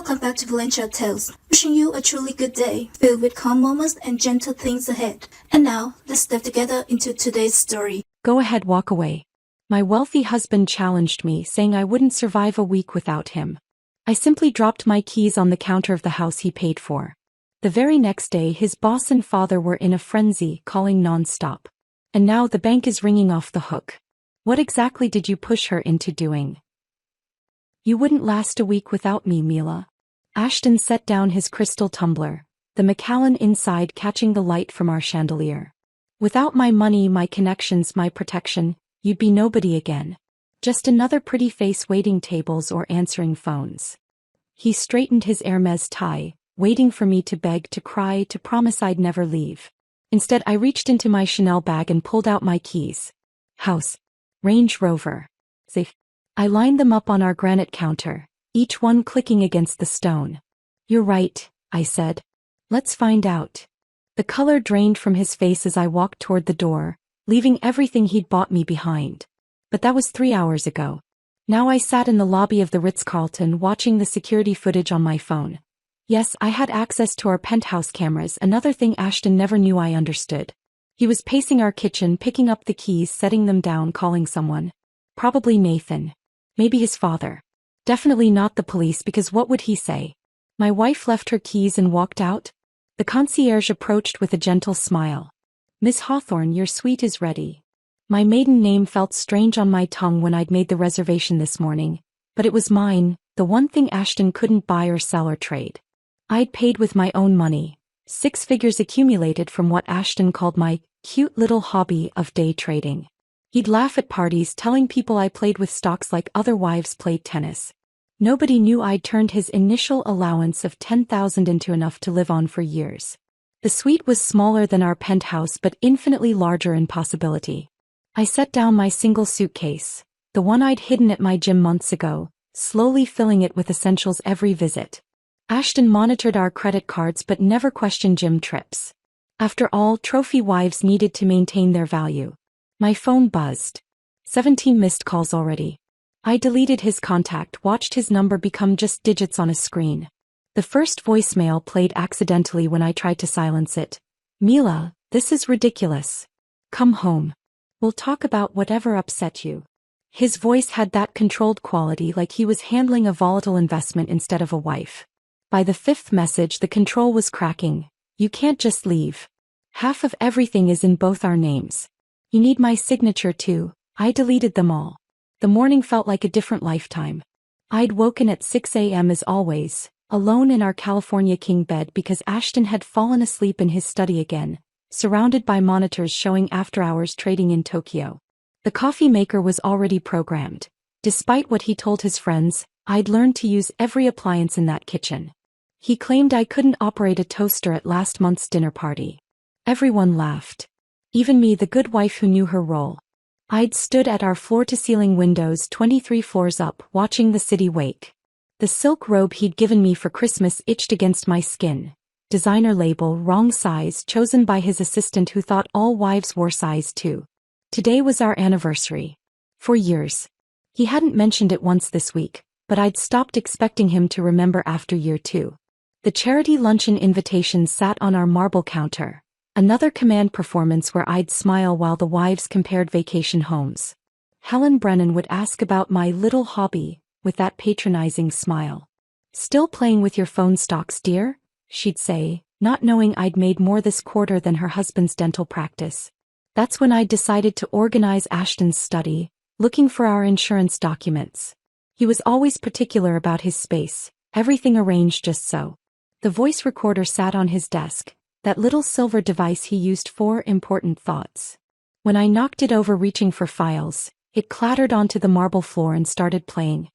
Welcome back to Valentra Tales, wishing you a truly good day, filled with calm moments and gentle things ahead. And now, let's step together into today's story. Go ahead, walk away. My wealthy husband challenged me, saying I wouldn't survive a week without him. I simply dropped my keys on the counter of the house he paid for. The very next day, his boss and father were in a frenzy, calling non-stop. And now the bank is ringing off the hook. What exactly did you push her into doing? You wouldn't last a week without me, Mila. Ashton set down his crystal tumbler, the Macallan inside catching the light from our chandelier. Without my money, my connections, my protection, you'd be nobody again. Just another pretty face waiting tables or answering phones. He straightened his Hermes tie, waiting for me to beg, to cry, to promise I'd never leave. Instead, I reached into my Chanel bag and pulled out my keys. House. Range Rover. Safe. I lined them up on our granite counter, each one clicking against the stone. You're right, I said. Let's find out. The color drained from his face as I walked toward the door, leaving everything he'd bought me behind. But that was 3 hours ago. Now I sat in the lobby of the Ritz-Carlton watching the security footage on my phone. Yes, I had access to our penthouse cameras, another thing Ashton never knew I understood. He was pacing our kitchen, picking up the keys, setting them down, calling someone. Probably Nathan. Maybe his father. Definitely not the police, because what would he say? My wife left her keys and walked out? The concierge approached with a gentle smile. Miss Hawthorne, your suite is ready. My maiden name felt strange on my tongue when I'd made the reservation this morning, but it was mine, the one thing Ashton couldn't buy or sell or trade. I'd paid with my own money, 6 figures accumulated from what Ashton called my cute little hobby of day trading. He'd laugh at parties telling people I played with stocks like other wives played tennis. Nobody knew I'd turned his initial allowance of $10,000 into enough to live on for years. The suite was smaller than our penthouse but infinitely larger in possibility. I set down my single suitcase, the one I'd hidden at my gym months ago, slowly filling it with essentials every visit. Ashton monitored our credit cards but never questioned gym trips. After all, trophy wives needed to maintain their value. My phone buzzed. 17 missed calls already. I deleted his contact, watched his number become just digits on a screen. The first voicemail played accidentally when I tried to silence it. Mila, this is ridiculous. Come home. We'll talk about whatever upset you. His voice had that controlled quality, like he was handling a volatile investment instead of a wife. By the 5th message, the control was cracking. You can't just leave. Half of everything is in both our names. You need my signature too. I deleted them all. The morning felt like a different lifetime. I'd woken at 6 a.m. as always, alone in our California king bed because Ashton had fallen asleep in his study again, surrounded by monitors showing after-hours trading in Tokyo. The coffee maker was already programmed. Despite what he told his friends, I'd learned to use every appliance in that kitchen. He claimed I couldn't operate a toaster at last month's dinner party. Everyone laughed. Even me, the good wife who knew her role. I'd stood at our floor-to-ceiling windows 23 floors up, watching the city wake. The silk robe he'd given me for Christmas itched against my skin. Designer label, wrong size, chosen by his assistant who thought all wives wore size 2. Today was our anniversary. For years. He hadn't mentioned it once this week, but I'd stopped expecting him to remember after year 2. The charity luncheon invitation sat on our marble counter. Another command performance where I'd smile while the wives compared vacation homes. Helen Brennan would ask about my little hobby, with that patronizing smile. Still playing with your phone stocks, dear? She'd say, not knowing I'd made more this quarter than her husband's dental practice. That's when I decided to organize Ashton's study, looking for our insurance documents. He was always particular about his space, everything arranged just so. The voice recorder sat on his desk. That little silver device he used for important thoughts. When I knocked it over reaching for files, it clattered onto the marble floor and started playing.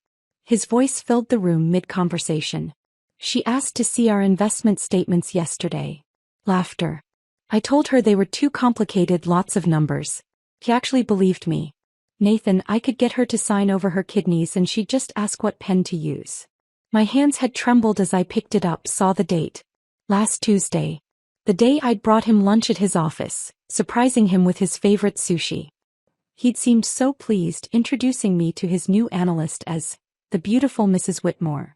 His voice filled the room mid-conversation. She asked to see our investment statements yesterday. Laughter. I told her they were too complicated, lots of numbers. He actually believed me. Nathan, I could get her to sign over her kidneys and she'd just ask what pen to use. My hands had trembled as I picked it up, saw the date. Last Tuesday. The day I'd brought him lunch at his office, surprising him with his favorite sushi. He'd seemed so pleased, introducing me to his new analyst as the beautiful Mrs. Whitmore.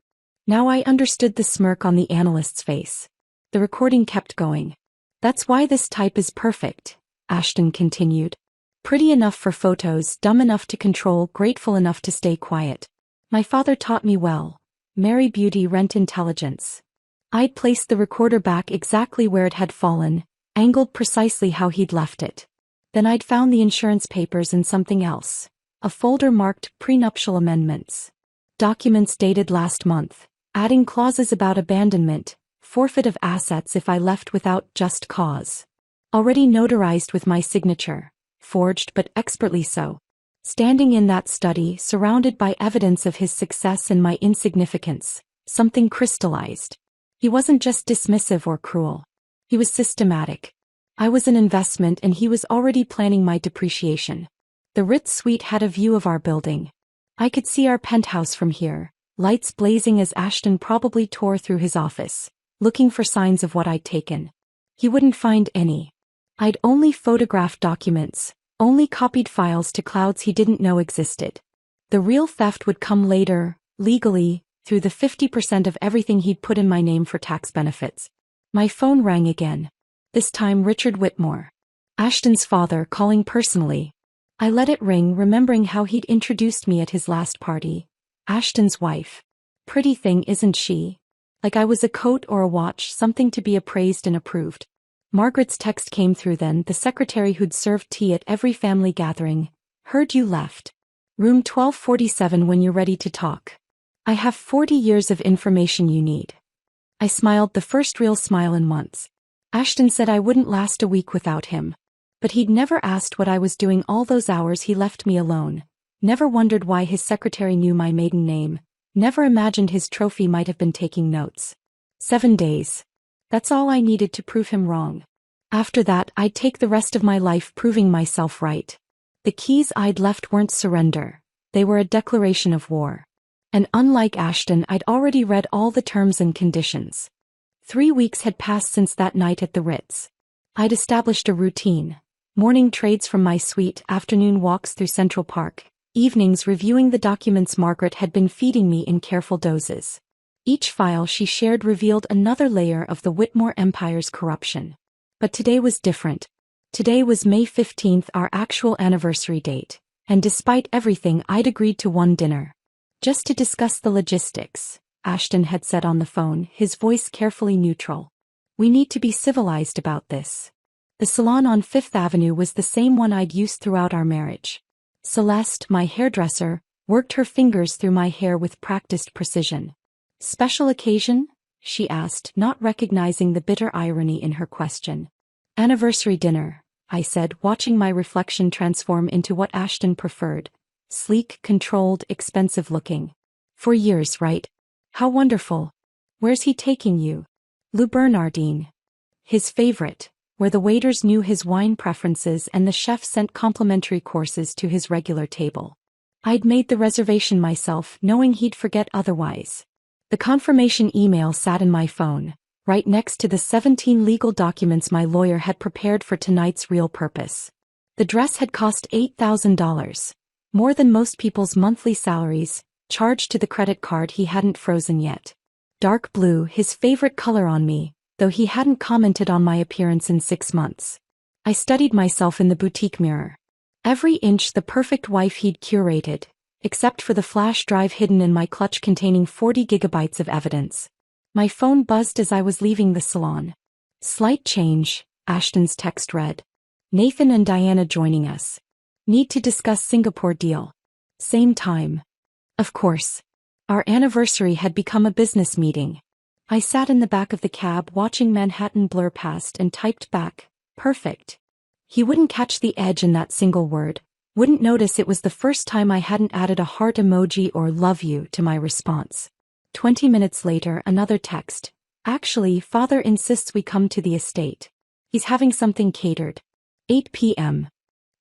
Now I understood the smirk on the analyst's face. The recording kept going. That's why this type is perfect, Ashton continued. Pretty enough for photos, dumb enough to control, grateful enough to stay quiet. My father taught me well. Marry beauty, rent intelligence. I'd placed the recorder back exactly where it had fallen, angled precisely how he'd left it. Then I'd found the insurance papers and something else. A folder marked prenuptial amendments. Documents dated last month, adding clauses about abandonment, forfeit of assets if I left without just cause. Already notarized with my signature, forged but expertly so. Standing in that study, surrounded by evidence of his success and my insignificance, something crystallized. He wasn't just dismissive or cruel. He was systematic. I was an investment and he was already planning my depreciation. The Ritz suite had a view of our building. I could see our penthouse from here, lights blazing as Ashton probably tore through his office, looking for signs of what I'd taken. He wouldn't find any. I'd only photographed documents, only copied files to clouds he didn't know existed. The real theft would come later, legally, through the 50% of everything he'd put in my name for tax benefits. My phone rang again. This time Richard Whitmore. Ashton's father, calling personally. I let it ring, remembering how he'd introduced me at his last party. Ashton's wife. Pretty thing, isn't she? Like I was a coat or a watch, something to be appraised and approved. Margaret's text came through then, the secretary who'd served tea at every family gathering. Heard you left. Room 1247 when you're ready to talk. I have 40 years of information you need. I smiled, the first real smile in months. Ashton said I wouldn't last a week without him. But he'd never asked what I was doing all those hours he left me alone. Never wondered why his secretary knew my maiden name. Never imagined his trophy might have been taking notes. 7 days. That's all I needed to prove him wrong. After that, I'd take the rest of my life proving myself right. The keys I'd left weren't surrender. They were a declaration of war. And unlike Ashton, I'd already read all the terms and conditions. 3 weeks had passed since that night at the Ritz. I'd established a routine. Morning trades from my suite, afternoon walks through Central Park, evenings reviewing the documents Margaret had been feeding me in careful doses. Each file she shared revealed another layer of the Whitmore Empire's corruption. But today was different. Today was May 15th, our actual anniversary date, and despite everything I'd agreed to one dinner. Just to discuss the logistics, Ashton had said on the phone, his voice carefully neutral. We need to be civilized about this. The salon on Fifth Avenue was the same one I'd used throughout our marriage. Celeste, my hairdresser, worked her fingers through my hair with practiced precision. Special occasion? She asked, not recognizing the bitter irony in her question. Anniversary dinner, I said, watching my reflection transform into what Ashton preferred. Sleek, controlled, expensive-looking. 4 years, right? How wonderful. Where's he taking you? Le Bernardin. His favorite, where the waiters knew his wine preferences and the chef sent complimentary courses to his regular table. I'd made the reservation myself, knowing he'd forget otherwise. The confirmation email sat in my phone, right next to the 17 legal documents my lawyer had prepared for tonight's real purpose. The dress had cost $8,000, more than most people's monthly salaries, charged to the credit card he hadn't frozen yet. Dark blue, his favorite color on me, though he hadn't commented on my appearance in 6 months. I studied myself in the boutique mirror. Every inch the perfect wife he'd curated, except for the flash drive hidden in my clutch containing 40 gigabytes of evidence. My phone buzzed as I was leaving the salon. Slight change, Ashton's text read. Nathan and Diana joining us. Need to discuss Singapore deal. Same time. Of course. Our anniversary had become a business meeting. I sat in the back of the cab watching Manhattan blur past and typed back, perfect. He wouldn't catch the edge in that single word, wouldn't notice it was the first time I hadn't added a heart emoji or love you to my response. 20 minutes later, another text. Actually, father insists we come to the estate. He's having something catered. 8 p.m.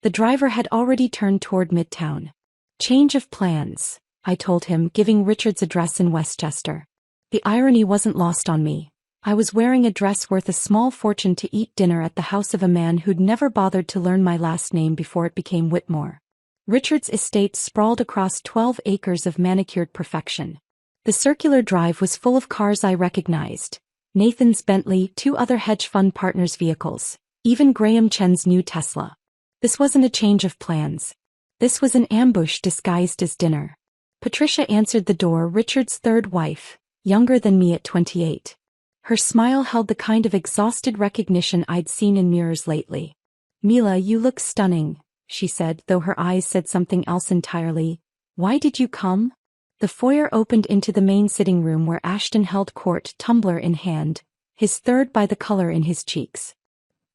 The driver had already turned toward Midtown. Change of plans, I told him, giving Richard's address in Westchester. The irony wasn't lost on me. I was wearing a dress worth a small fortune to eat dinner at the house of a man who'd never bothered to learn my last name before it became Whitmore. Richard's estate sprawled across 12 acres of manicured perfection. The circular drive was full of cars I recognized. Nathan's Bentley, 2 other hedge fund partners' vehicles, even Graham Chen's new Tesla. This wasn't a change of plans. This was an ambush disguised as dinner. Patricia answered the door, Richard's third wife, younger than me at 28. Her smile held the kind of exhausted recognition I'd seen in mirrors lately. "Mila, you look stunning," she said, though her eyes said something else entirely. "Why did you come?" The foyer opened into the main sitting room where Ashton held court, tumbler in hand, his third by the color in his cheeks.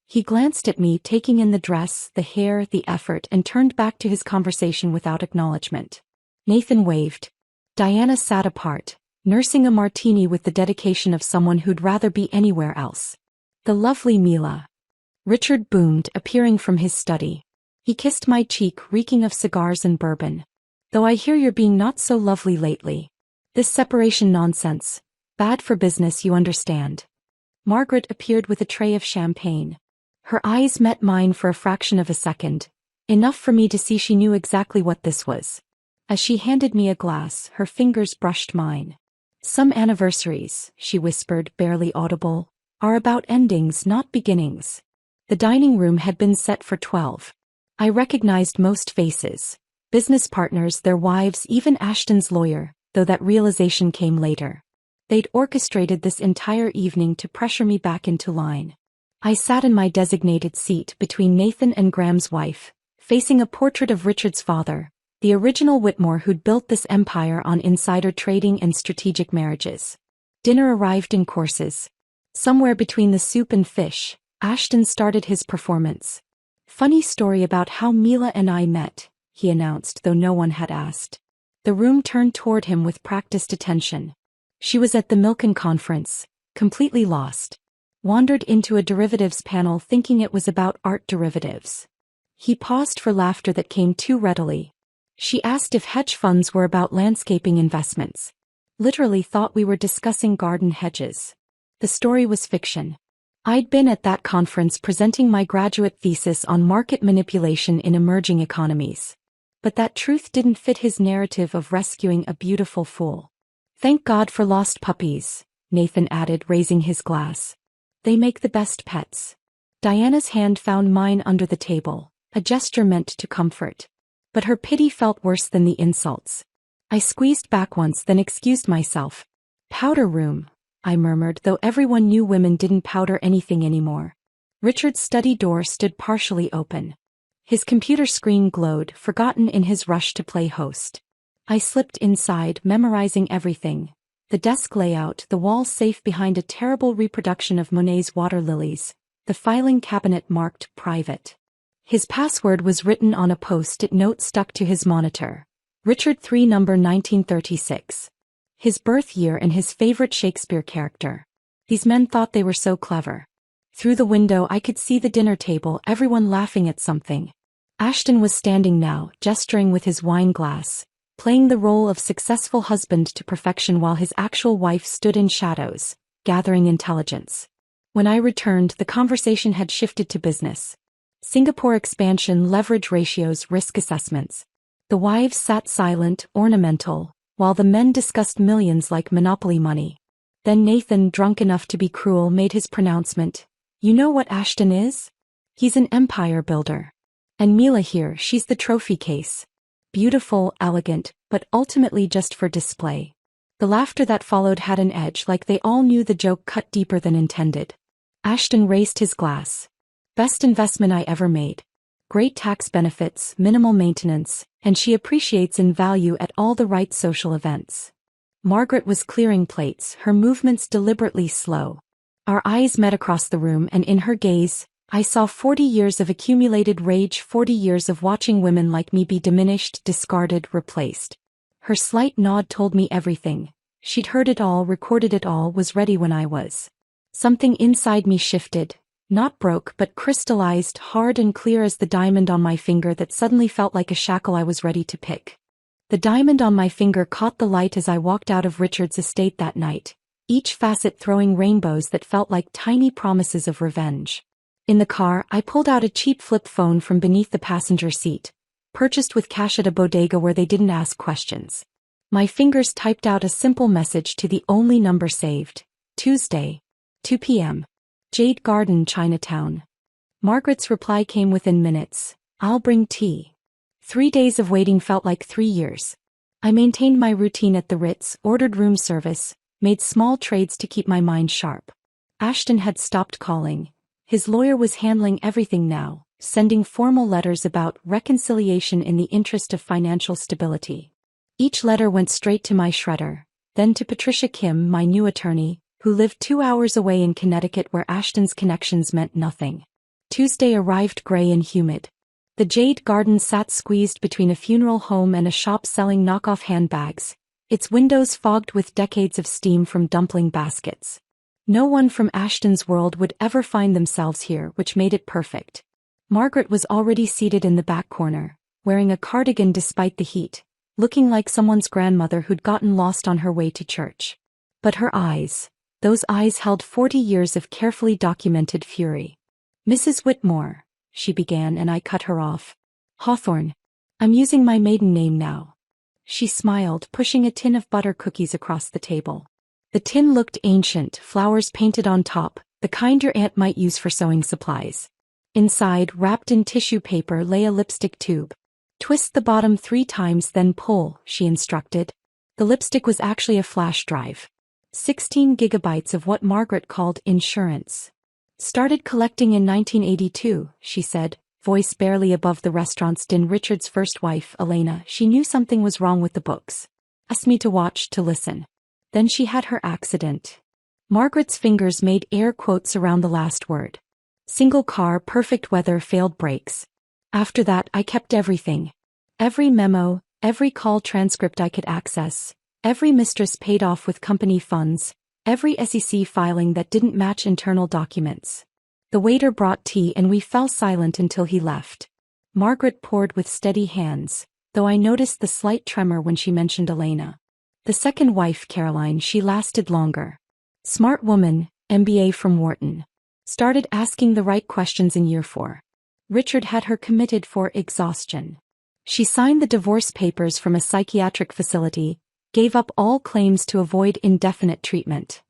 He glanced at me, taking in the dress, the hair, the effort, and turned back to his conversation without acknowledgement. Nathan waved. Diana sat apart, nursing a martini with the dedication of someone who'd rather be anywhere else. "The lovely Mila," Richard boomed, appearing from his study. He kissed my cheek, reeking of cigars and bourbon. "Though I hear you're being not so lovely lately. This separation nonsense. Bad for business, you understand." Margaret appeared with a tray of champagne. Her eyes met mine for a fraction of a second, enough for me to see she knew exactly what this was. As she handed me a glass, her fingers brushed mine. "Some anniversaries," she whispered, barely audible, "are about endings, not beginnings." The dining room had been set for 12. I recognized most faces. Business partners, their wives, even Ashton's lawyer, though that realization came later. They'd orchestrated this entire evening to pressure me back into line. I sat in my designated seat between Nathan and Graham's wife, facing a portrait of Richard's father, the original Whitmore who'd built this empire on insider trading and strategic marriages. Dinner arrived in courses. Somewhere between the soup and fish, Ashton started his performance. "Funny story about how Mila and I met," he announced, though no one had asked. The room turned toward him with practiced attention. "She was at the Milken conference, completely lost. Wandered into a derivatives panel thinking it was about art derivatives." He paused for laughter that came too readily. "She asked if hedge funds were about landscaping investments. Literally thought we were discussing garden hedges." The story was fiction. I'd been at that conference presenting my graduate thesis on market manipulation in emerging economies. But that truth didn't fit his narrative of rescuing a beautiful fool. "Thank God for lost puppies," Nathan added, raising his glass. "They make the best pets." Diana's hand found mine under the table, a gesture meant to comfort. But her pity felt worse than the insults. I squeezed back once, then excused myself. "Powder room," I murmured, though everyone knew women didn't powder anything anymore. Richard's study door stood partially open. His computer screen glowed, forgotten in his rush to play host. I slipped inside, memorizing everything. The desk layout, the wall safe behind a terrible reproduction of Monet's water lilies, the filing cabinet marked private. His password was written on a post-it note stuck to his monitor. Richard 3 number 1936. His birth year and his favorite Shakespeare character. These men thought they were so clever. Through the window I could see the dinner table, everyone laughing at something. Ashton was standing now, gesturing with his wine glass, playing the role of successful husband to perfection while his actual wife stood in shadows, gathering intelligence. When I returned, the conversation had shifted to business. Singapore expansion, leverage ratios, risk assessments. The wives sat silent, ornamental, while the men discussed millions like monopoly money. Then Nathan, drunk enough to be cruel, made his pronouncement. "You know what Ashton is? He's an empire builder. And Mila here, she's the trophy case. Beautiful, elegant, but ultimately just for display." The laughter that followed had an edge, like they all knew the joke cut deeper than intended. Ashton raised his glass. "Best investment I ever made. Great tax benefits, minimal maintenance, and she appreciates in value at all the right social events." Margaret was clearing plates, her movements deliberately slow. Our eyes met across the room, and in her gaze, I saw 40 years of accumulated rage, 40 years of watching women like me be diminished, discarded, replaced. Her slight nod told me everything. She'd heard it all, recorded it all, was ready when I was. Something inside me shifted. Not broke, but crystallized, hard and clear as the diamond on my finger that suddenly felt like a shackle I was ready to pick. The diamond on my finger caught the light as I walked out of Richard's estate that night, each facet throwing rainbows that felt like tiny promises of revenge. In the car, I pulled out a cheap flip phone from beneath the passenger seat, purchased with cash at a bodega where they didn't ask questions. My fingers typed out a simple message to the only number saved. Tuesday, 2 p.m. Jade Garden, Chinatown. Margaret's reply came within minutes. I'll bring tea. 3 days of waiting felt like 3 years. I maintained my routine at the Ritz, ordered room service, made small trades to keep my mind sharp. Ashton had stopped calling. His lawyer was handling everything now, sending formal letters about reconciliation in the interest of financial stability. Each letter went straight to my shredder, then to Patricia Kim, my new attorney, who lived 2 hours away in Connecticut where Ashton's connections meant nothing. Tuesday arrived gray and humid. The Jade Garden sat squeezed between a funeral home and a shop selling knockoff handbags, its windows fogged with decades of steam from dumpling baskets. No one from Ashton's world would ever find themselves here, which made it perfect. Margaret was already seated in the back corner, wearing a cardigan despite the heat, looking like someone's grandmother who'd gotten lost on her way to church. But her eyes, those eyes held 40 years of carefully documented fury. Mrs. Whitmore, she began, and I cut her off. Hawthorne. I'm using my maiden name now. She smiled, pushing a tin of butter cookies across the table. The tin looked ancient, flowers painted on top, the kind your aunt might use for sewing supplies. Inside, wrapped in tissue paper, lay a lipstick tube. Twist the bottom 3 times, then pull, she instructed. The lipstick was actually a flash drive. 16 gigabytes of what Margaret called insurance. Started collecting in 1982, she said, voice barely above the restaurant's din. Richard's first wife, Elena, she knew something was wrong with the books. Asked me to watch, to listen. Then she had her accident. Margaret's fingers made air quotes around the last word. Single car, perfect weather, failed brakes. After that, I kept everything. Every memo, every call transcript I could access, every mistress paid off with company funds, every SEC filing that didn't match internal documents. The waiter brought tea and we fell silent until he left. Margaret poured with steady hands, though I noticed the slight tremor when she mentioned Elena. The second wife, Caroline, she lasted longer. Smart woman, MBA from Wharton. Started asking the right questions in year 4. Richard had her committed for exhaustion. She signed the divorce papers from a psychiatric facility, gave up all claims to avoid indefinite treatment.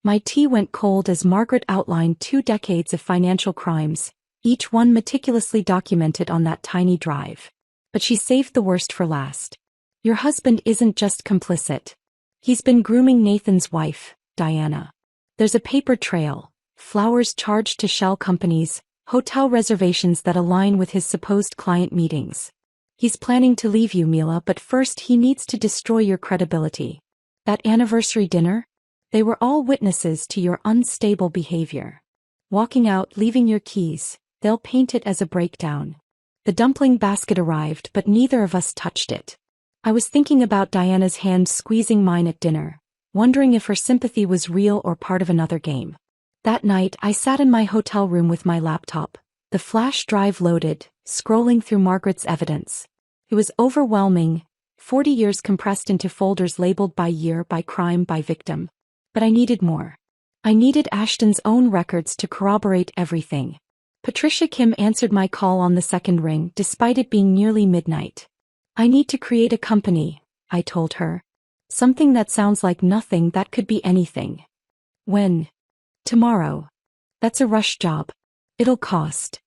My tea went cold as Margaret outlined 2 decades of financial crimes, each one meticulously documented on that tiny drive. But she saved the worst for last. Your husband isn't just complicit. He's been grooming Nathan's wife, Diana. There's a paper trail, flowers charged to shell companies, hotel reservations that align with his supposed client meetings. He's planning to leave you, Mila, but first he needs to destroy your credibility. That anniversary dinner? They were all witnesses to your unstable behavior. Walking out, leaving your keys, they'll paint it as a breakdown. The dumpling basket arrived, but neither of us touched it. I was thinking about Diana's hand squeezing mine at dinner, wondering if her sympathy was real or part of another game. That night, I sat in my hotel room with my laptop, the flash drive loaded, scrolling through Margaret's evidence. It was overwhelming, 40 years compressed into folders labeled by year, by crime, by victim. But I needed more. I needed Ashton's own records to corroborate everything. Patricia Kim answered my call on the second ring, despite it being nearly midnight. I need to create a company, I told her. Something that sounds like nothing, that could be anything. When? Tomorrow. That's a rush job. It'll cost.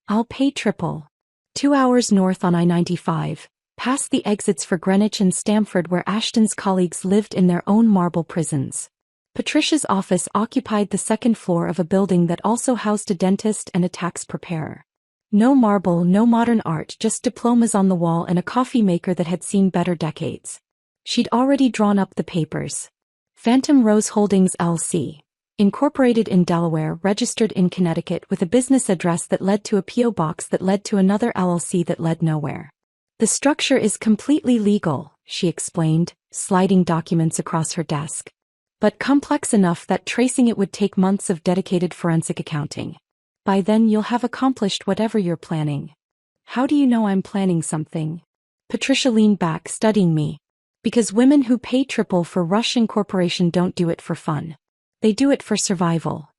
I'll pay triple. 2 hours north on I-95, past the exits for Greenwich and Stamford where Ashton's colleagues lived in their own marble prisons. Patricia's office occupied the second floor of a building that also housed a dentist and a tax preparer. No marble, no modern art, just diplomas on the wall and a coffee maker that had seen better decades. She'd already drawn up the papers. Phantom Rose Holdings LC. Incorporated in Delaware, registered in Connecticut with a business address that led to a P.O. box that led to another LLC that led nowhere. The structure is completely legal, she explained, sliding documents across her desk. But complex enough that tracing it would take months of dedicated forensic accounting. By then you'll have accomplished whatever you're planning. How do you know I'm planning something? Patricia leaned back, studying me. Because women who pay triple for Rush Incorporation don't do it for fun. They do it for survival.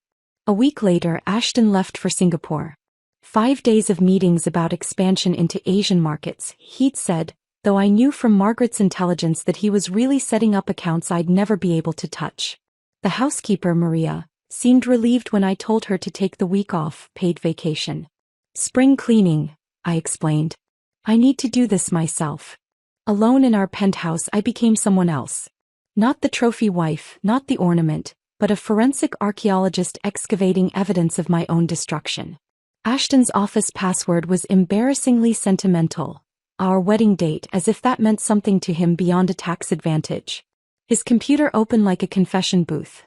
A week later, Ashton left for Singapore. 5 days of meetings about expansion into Asian markets, he'd said, though I knew from Margaret's intelligence that he was really setting up accounts I'd never be able to touch. The housekeeper, Maria, seemed relieved when I told her to take the week off, paid vacation. Spring cleaning, I explained. I need to do this myself. Alone in our penthouse, I became someone else. Not the trophy wife, not the ornament, but a forensic archaeologist excavating evidence of my own destruction. Ashton's office password was embarrassingly sentimental. Our wedding date, as if that meant something to him beyond a tax advantage. His computer open like a confession booth.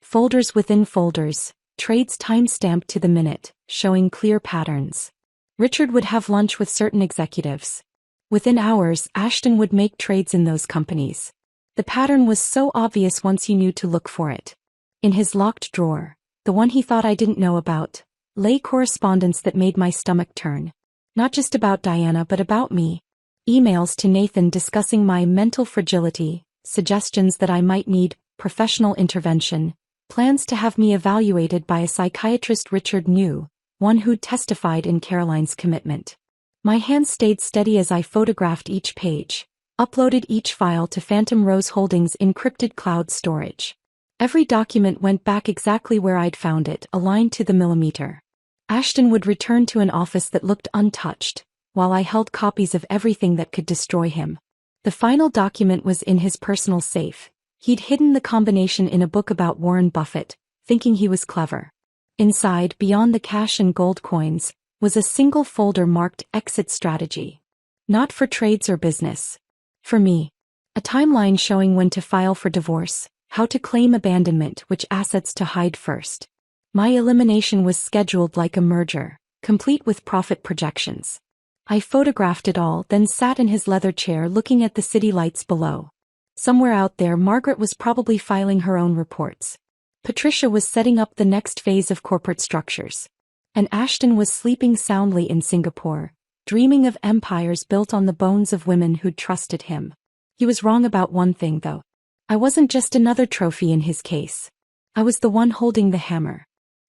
Folders within folders, trades time-stamped to the minute, showing clear patterns. Richard would have lunch with certain executives. Within hours, Ashton would make trades in those companies. The pattern was so obvious once you knew to look for it. In his locked drawer, the one he thought I didn't know about, lay correspondence that made my stomach turn. Not just about Diana but about me. Emails to Nathan discussing my mental fragility, suggestions that I might need professional intervention, plans to have me evaluated by a psychiatrist Richard knew, one who'd testified in Caroline's commitment. My hands stayed steady as I photographed each page, uploaded each file to Phantom Rose Holdings' encrypted cloud storage. Every document went back exactly where I'd found it, aligned to the millimeter. Ashton would return to an office that looked untouched, while I held copies of everything that could destroy him. The final document was in his personal safe. He'd hidden the combination in a book about Warren Buffett, thinking he was clever. Inside, beyond the cash and gold coins, was a single folder marked Exit Strategy. Not for trades or business. For me. A timeline showing when to file for divorce, how to claim abandonment, which assets to hide first. My elimination was scheduled like a merger, complete with profit projections. I photographed it all, then sat in his leather chair looking at the city lights below. Somewhere out there, Margaret was probably filing her own reports. Patricia was setting up the next phase of corporate structures. And Ashton was sleeping soundly in Singapore, dreaming of empires built on the bones of women who'd trusted him. He was wrong about one thing, though. I wasn't just another trophy in his case. I was the one holding the hammer.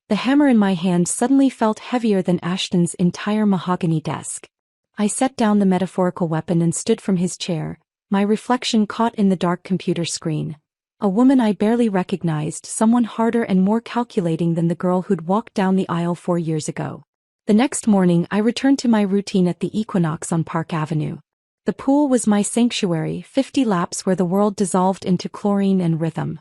The hammer in my hand suddenly felt heavier than Ashton's entire mahogany desk. I set down the metaphorical weapon and stood from his chair, my reflection caught in the dark computer screen. A woman I barely recognized, someone harder and more calculating than the girl who'd walked down the aisle 4 years ago. The next morning, I returned to my routine at the Equinox on Park Avenue. The pool was my sanctuary, 50 laps where the world dissolved into chlorine and rhythm.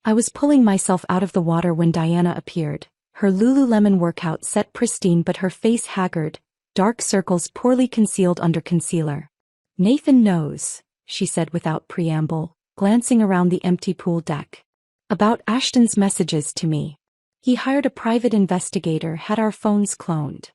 I was pulling myself out of the water when Diana appeared, her Lululemon workout set pristine but her face haggard, dark circles poorly concealed under concealer. "Nathan knows," she said without preamble, glancing around the empty pool deck. "About Ashton's messages to me. He hired a private investigator, had our phones cloned.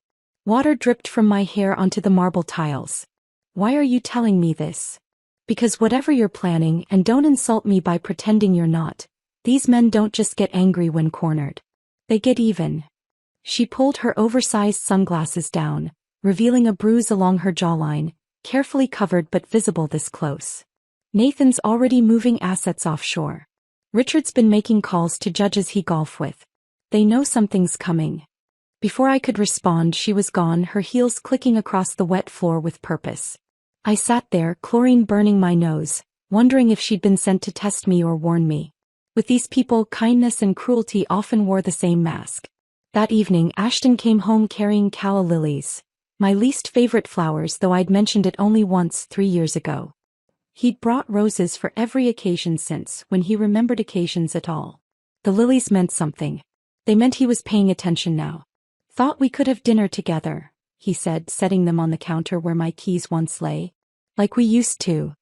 Water dripped from my hair onto the marble tiles. Why are you telling me this? Because whatever you're planning, and don't insult me by pretending you're not, these men don't just get angry when cornered. They get even." She pulled her oversized sunglasses down, revealing a bruise along her jawline, carefully covered but visible this close. "Nathan's already moving assets offshore. Richard's been making calls to judges he golf with. They know something's coming." Before I could respond, she was gone, her heels clicking across the wet floor with purpose. I sat there, chlorine burning my nose, wondering if she'd been sent to test me or warn me. With these people, kindness and cruelty often wore the same mask. That evening, Ashton came home carrying calla lilies, my least favorite flowers, though I'd mentioned it only once 3 years ago. He'd brought roses for every occasion since, when he remembered occasions at all. The lilies meant something. They meant he was paying attention now. "Thought we could have dinner together," he said, setting them on the counter where my keys once lay. "Like we used to.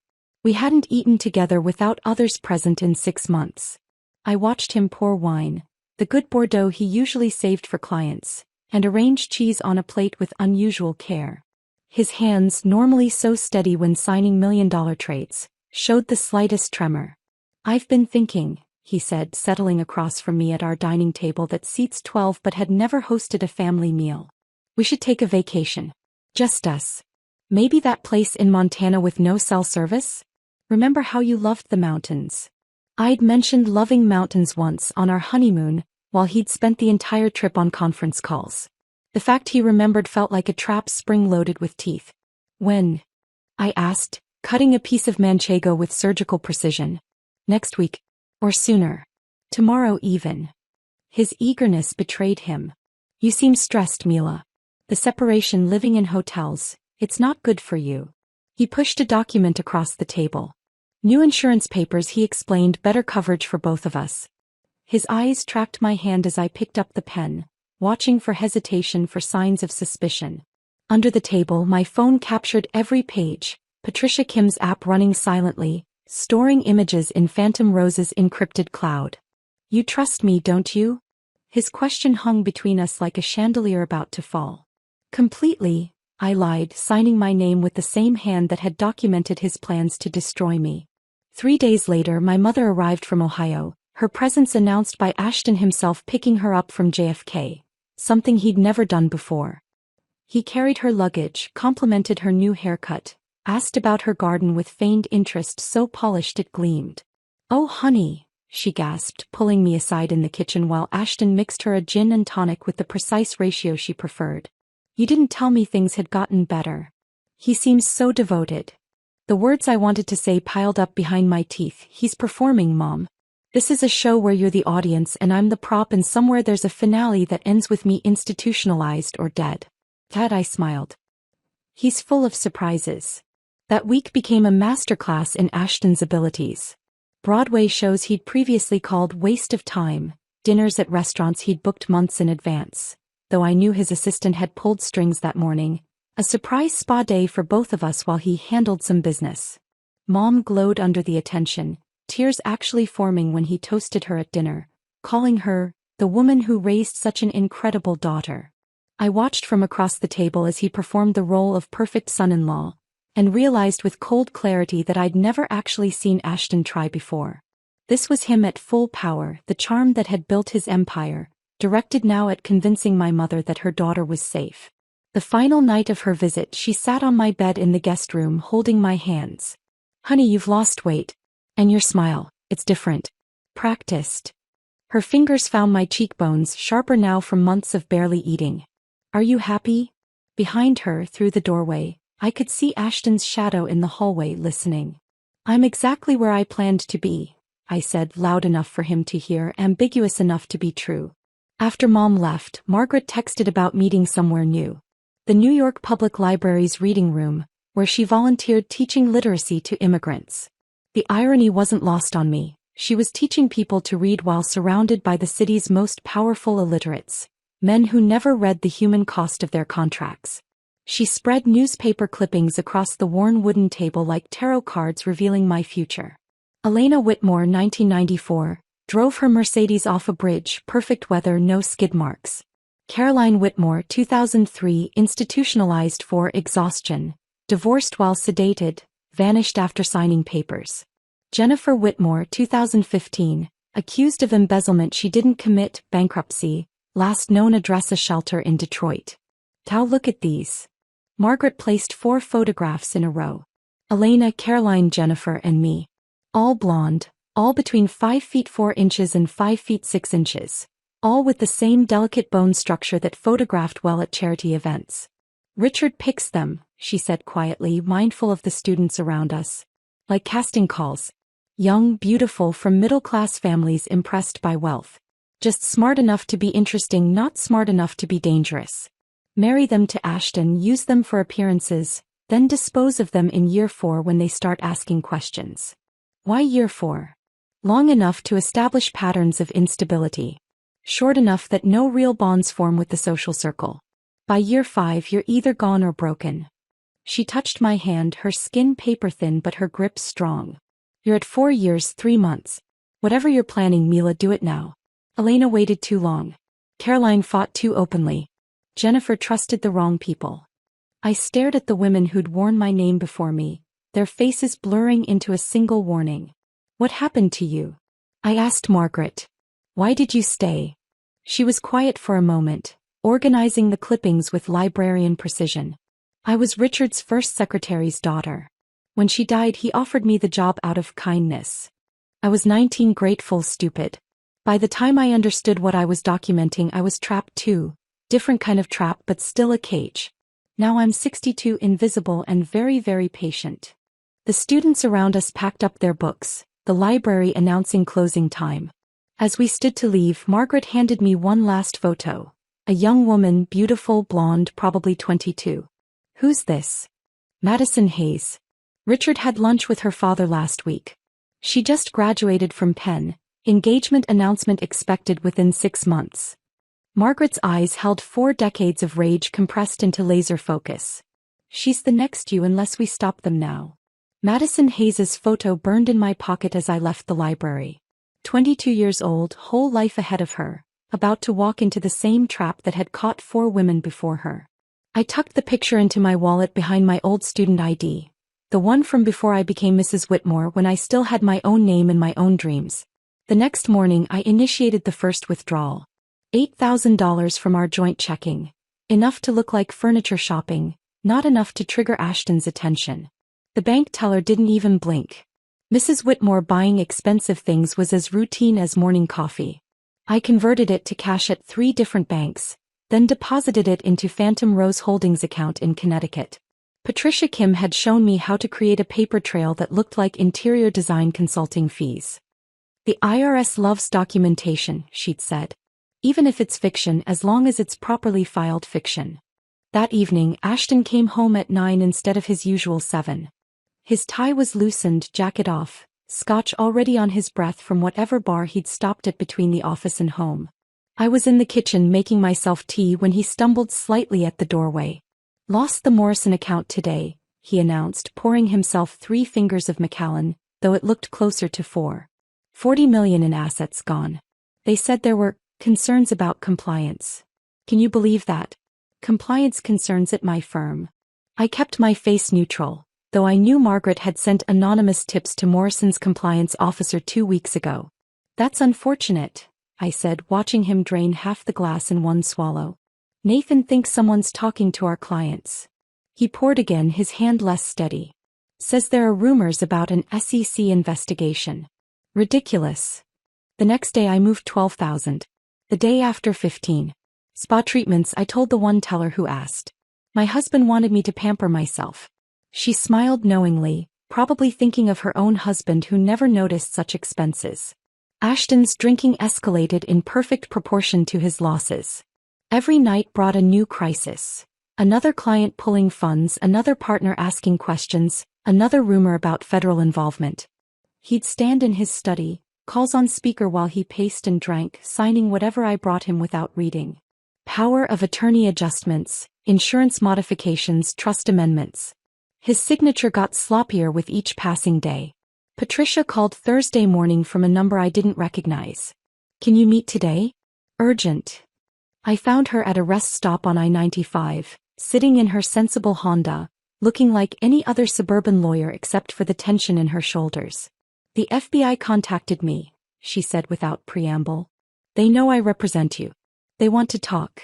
We hadn't eaten together without others present in 6 months." I watched him pour wine, the good Bordeaux he usually saved for clients, and arrange cheese on a plate with unusual care. His hands, normally so steady when signing million-dollar trades, showed the slightest tremor. "I've been thinking," he said, settling across from me at our dining table that seats 12 but had never hosted a family meal. "We should take a vacation. Just us. Maybe that place in Montana with no cell service? Remember how you loved the mountains?" I'd mentioned loving mountains once on our honeymoon, while he'd spent the entire trip on conference calls. The fact he remembered felt like a trap spring loaded with teeth. "When?" I asked, cutting a piece of manchego with surgical precision. Next week. Or sooner. Tomorrow even. His eagerness betrayed him. You seem stressed, Mila. The separation, living in hotels, it's not good for you. He pushed a document across the table. New insurance papers, he explained, better coverage for both of us. His eyes tracked my hand as I picked up the pen, watching for hesitation, for signs of suspicion. Under the table, my phone captured every page, Patricia Kim's app running silently, storing images in Phantom Rose's encrypted cloud. You trust me, don't you? His question hung between us like a chandelier about to fall. Completely, I lied, signing my name with the same hand that had documented his plans to destroy me. 3 days later, my mother arrived from Ohio, her presence announced by Ashton himself, picking her up from JFK, something he'd never done before. He carried her luggage, complimented her new haircut, asked about her garden with feigned interest so polished it gleamed. Oh honey, she gasped, pulling me aside in the kitchen while Ashton mixed her a gin and tonic with the precise ratio she preferred. You didn't tell me things had gotten better. He seems so devoted. The words I wanted to say piled up behind my teeth. He's performing, Mom. This is a show where you're the audience and I'm the prop, and somewhere there's a finale that ends with me institutionalized or dead. Dad, I smiled. He's full of surprises. That week became a masterclass in Ashton's abilities. Broadway shows he'd previously called waste of time, dinners at restaurants he'd booked months in advance. Though I knew his assistant had pulled strings that morning, a surprise spa day for both of us while he handled some business. Mom glowed under the attention, tears actually forming when he toasted her at dinner, calling her the woman who raised such an incredible daughter. I watched from across the table as he performed the role of perfect son-in-law, and realized with cold clarity that I'd never actually seen Ashton try before. This was him at full power, the charm that had built his empire, directed now at convincing my mother that her daughter was safe. The final night of her visit, she sat on my bed in the guest room holding my hands. Honey, you've lost weight. And your smile, it's different. Practiced. Her fingers found my cheekbones, sharper now from months of barely eating. Are you happy? Behind her, through the doorway, I could see Ashton's shadow in the hallway, listening. I'm exactly where I planned to be, I said, loud enough for him to hear, ambiguous enough to be true. After Mom left, Margaret texted about meeting somewhere new. The New York Public Library's reading room, where she volunteered teaching literacy to immigrants. The irony wasn't lost on me. She was teaching people to read while surrounded by the city's most powerful illiterates, men who never read The Human Cost of Their Contracts. She spread newspaper clippings across the worn wooden table like tarot cards revealing my future. Elena Whitmore, 1994, drove her Mercedes off a bridge, perfect weather, no skid marks. Caroline Whitmore, 2003, institutionalized for exhaustion, divorced while sedated, vanished after signing papers. Jennifer Whitmore, 2015, accused of embezzlement she didn't commit, bankruptcy, last known address a shelter in Detroit. Now look at these. Margaret placed 4 photographs in a row. Elena, Caroline, Jennifer, and me. All blonde, all between 5 feet 4 inches and 5 feet 6 inches. All with the same delicate bone structure that photographed well at charity events. Richard picks them, she said quietly, mindful of the students around us. Like casting calls. Young, beautiful, from middle-class families impressed by wealth. Just smart enough to be interesting, not smart enough to be dangerous. Marry them to Ashton, use them for appearances, then dispose of them in year 4 when they start asking questions. Why year 4? Long enough to establish patterns of instability. Short enough that no real bonds form with the social circle. By year 5 you're either gone or broken. She touched my hand, her skin paper-thin but her grip strong. You're at 4 years, 3 months. Whatever you're planning, Mila, do it now. Elena waited too long. Caroline fought too openly. Jennifer trusted the wrong people. I stared at the women who'd worn my name before me, their faces blurring into a single warning. What happened to you? I asked Margaret. Why did you stay? She was quiet for a moment, organizing the clippings with librarian precision. I was Richard's first secretary's daughter. When she died, he offered me the job out of kindness. I was 19, grateful, stupid. By the time I understood what I was documenting, I was trapped too. Different kind of trap, but still a cage. Now I'm 62, invisible and very, very patient. The students around us packed up their books, the library announcing closing time. As we stood to leave, Margaret handed me one last photo. A young woman, beautiful, blonde, probably 22. Who's this? Madison Hayes. Richard had lunch with her father last week. She just graduated from Penn. Engagement announcement expected within 6 months. Margaret's eyes held 4 decades of rage compressed into laser focus. She's the next you unless we stop them now. Madison Hayes's photo burned in my pocket as I left the library. 22 years old, whole life ahead of her, about to walk into the same trap that had caught 4 women before her. I tucked the picture into my wallet behind my old student ID, the one from before I became Mrs. Whitmore when I still had my own name and my own dreams. The next morning I initiated the first withdrawal. $8,000 from our joint checking. Enough to look like furniture shopping, not enough to trigger Ashton's attention. The bank teller didn't even blink. Mrs. Whitmore buying expensive things was as routine as morning coffee. I converted it to cash at 3 different banks, then deposited it into Phantom Rose Holdings account in Connecticut. Patricia Kim had shown me how to create a paper trail that looked like interior design consulting fees. The IRS loves documentation, she'd said. Even if it's fiction, as long as it's properly filed fiction. That evening, Ashton came home at 9 instead of his usual 7. His tie was loosened, jacket off, scotch already on his breath from whatever bar he'd stopped at between the office and home. I was in the kitchen making myself tea when he stumbled slightly at the doorway. Lost the Morrison account today, he announced, pouring himself 3 fingers of Macallan, though it looked closer to 4. 40 million in assets gone. They said there were concerns about compliance. Can you believe that? Compliance concerns at my firm. I kept my face neutral, though I knew Margaret had sent anonymous tips to Morrison's compliance officer 2 weeks ago. That's unfortunate, I said, watching him drain half the glass in one swallow. Nathan thinks someone's talking to our clients. He poured again, his hand less steady. Says there are rumors about an SEC investigation. Ridiculous. The next day I moved 12,000. The day after 15. Spa treatments, I told the one teller who asked. My husband wanted me to pamper myself. She smiled knowingly, probably thinking of her own husband who never noticed such expenses. Ashton's drinking escalated in perfect proportion to his losses. Every night brought a new crisis. Another client pulling funds, another partner asking questions, another rumor about federal involvement. He'd stand in his study, calls on speaker while he paced and drank, signing whatever I brought him without reading. Power of attorney adjustments, insurance modifications, trust amendments. His signature got sloppier with each passing day. Patricia called Thursday morning from a number I didn't recognize. Can you meet today? Urgent. I found her at a rest stop on I-95, sitting in her sensible Honda, looking like any other suburban lawyer except for the tension in her shoulders. The FBI contacted me, she said without preamble. They know I represent you. They want to talk.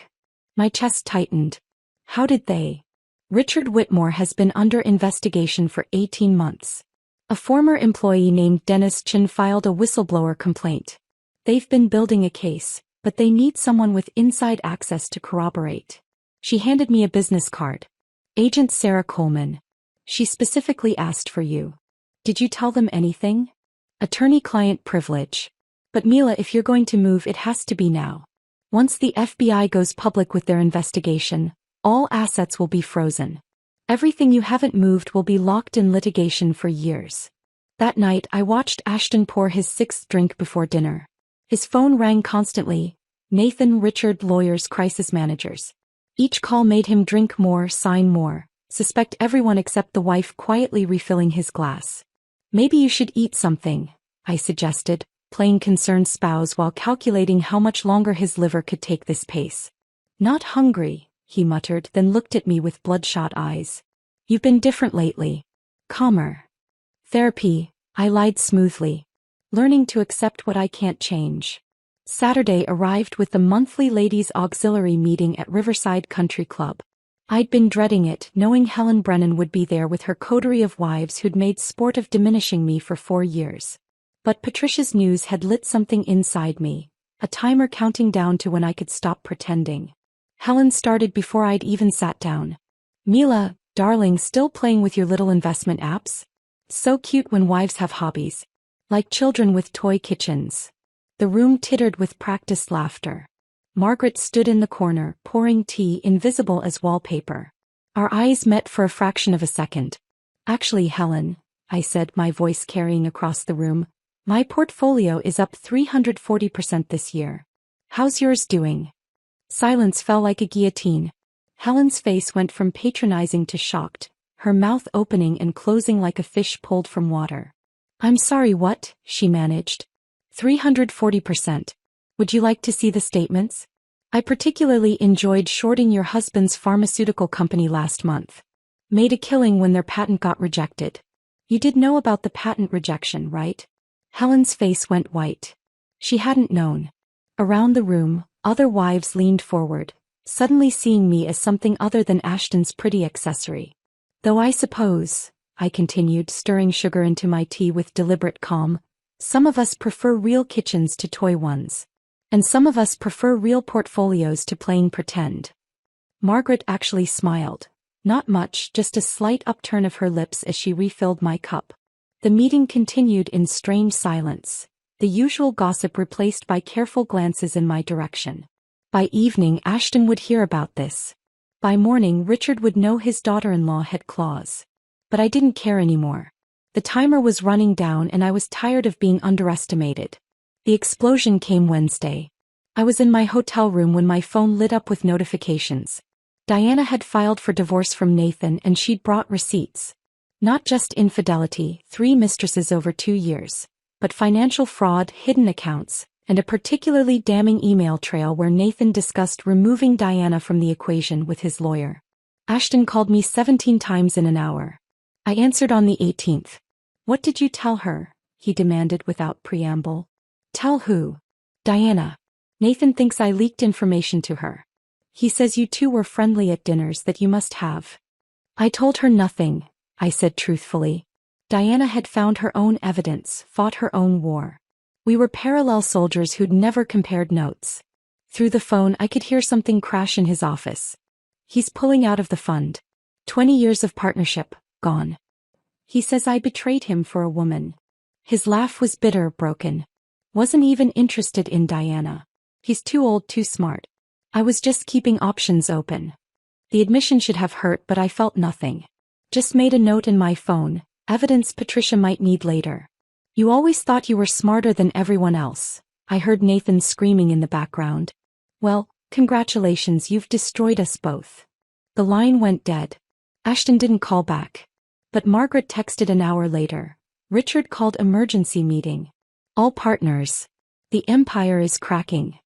My chest tightened. How did they? Richard Whitmore has been under investigation for 18 months. A former employee named Dennis Chin filed a whistleblower complaint. They've been building a case, but they need someone with inside access to corroborate. She handed me a business card. Agent Sarah Coleman. She specifically asked for you. Did you tell them anything? Attorney-client privilege. But Mila, if you're going to move, it has to be now. Once the FBI goes public with their investigation, all assets will be frozen. Everything you haven't moved will be locked in litigation for years. That night I watched Ashton pour his 6th drink before dinner. His phone rang constantly. Nathan, Richard, lawyers, crisis managers. Each call made him drink more, sign more, suspect everyone except the wife quietly refilling his glass. Maybe you should eat something, I suggested, playing concerned spouse while calculating how much longer his liver could take this pace. Not hungry, he muttered, then looked at me with bloodshot eyes. You've been different lately. Calmer. Therapy, I lied smoothly. Learning to accept what I can't change. Saturday arrived with the monthly ladies' auxiliary meeting at Riverside Country Club. I'd been dreading it, knowing Helen Brennan would be there with her coterie of wives who'd made sport of diminishing me for 4 years. But Patricia's news had lit something inside me, a timer counting down to when I could stop pretending. Helen started before I'd even sat down. Mila, darling, still playing with your little investment apps? So cute when wives have hobbies. Like children with toy kitchens. The room tittered with practiced laughter. Margaret stood in the corner, pouring tea invisible as wallpaper. Our eyes met for a fraction of a second. Actually, Helen, I said, my voice carrying across the room, my portfolio is up 340% this year. How's yours doing? Silence fell like a guillotine. Helen's face went from patronizing to shocked, her mouth opening and closing like a fish pulled from water. I'm sorry, what? She managed. 340%. Would you like to see the statements? I particularly enjoyed shorting your husband's pharmaceutical company last month. Made a killing when their patent got rejected. You did know about the patent rejection, right? Helen's face went white. She hadn't known. Around the room, other wives leaned forward, suddenly seeing me as something other than Ashton's pretty accessory. Though I suppose, I continued, stirring sugar into my tea with deliberate calm, some of us prefer real kitchens to toy ones. And some of us prefer real portfolios to plain pretend. Margaret actually smiled. Not much, just a slight upturn of her lips as she refilled my cup. The meeting continued in strange silence, the usual gossip replaced by careful glances in my direction. By evening, Ashton would hear about this. By morning, Richard would know his daughter-in-law had claws. But I didn't care anymore. The timer was running down and I was tired of being underestimated. The explosion came Wednesday. I was in my hotel room when my phone lit up with notifications. Diana had filed for divorce from Nathan and she'd brought receipts. Not just infidelity, 3 mistresses over 2 years, but financial fraud, hidden accounts, and a particularly damning email trail where Nathan discussed removing Diana from the equation with his lawyer. Ashton called me 17 times in an hour. I answered on the 18th. What did you tell her? He demanded without preamble. Tell who? Diana. Nathan thinks I leaked information to her. He says you two were friendly at dinners that you must have. I told her nothing, I said truthfully. Diana had found her own evidence, fought her own war. We were parallel soldiers who'd never compared notes. Through the phone I could hear something crash in his office. He's pulling out of the fund. 20 years of partnership, gone. He says I betrayed him for a woman. His laugh was bitter, broken. Wasn't even interested in Diana. He's too old, too smart. I was just keeping options open. The admission should have hurt, but I felt nothing. Just made a note in my phone, evidence Patricia might need later. You always thought you were smarter than everyone else, I heard Nathan screaming in the background. Well, congratulations, you've destroyed us both. The line went dead. Ashton didn't call back. But Margaret texted an hour later. Richard called emergency meeting. All partners. The empire is cracking.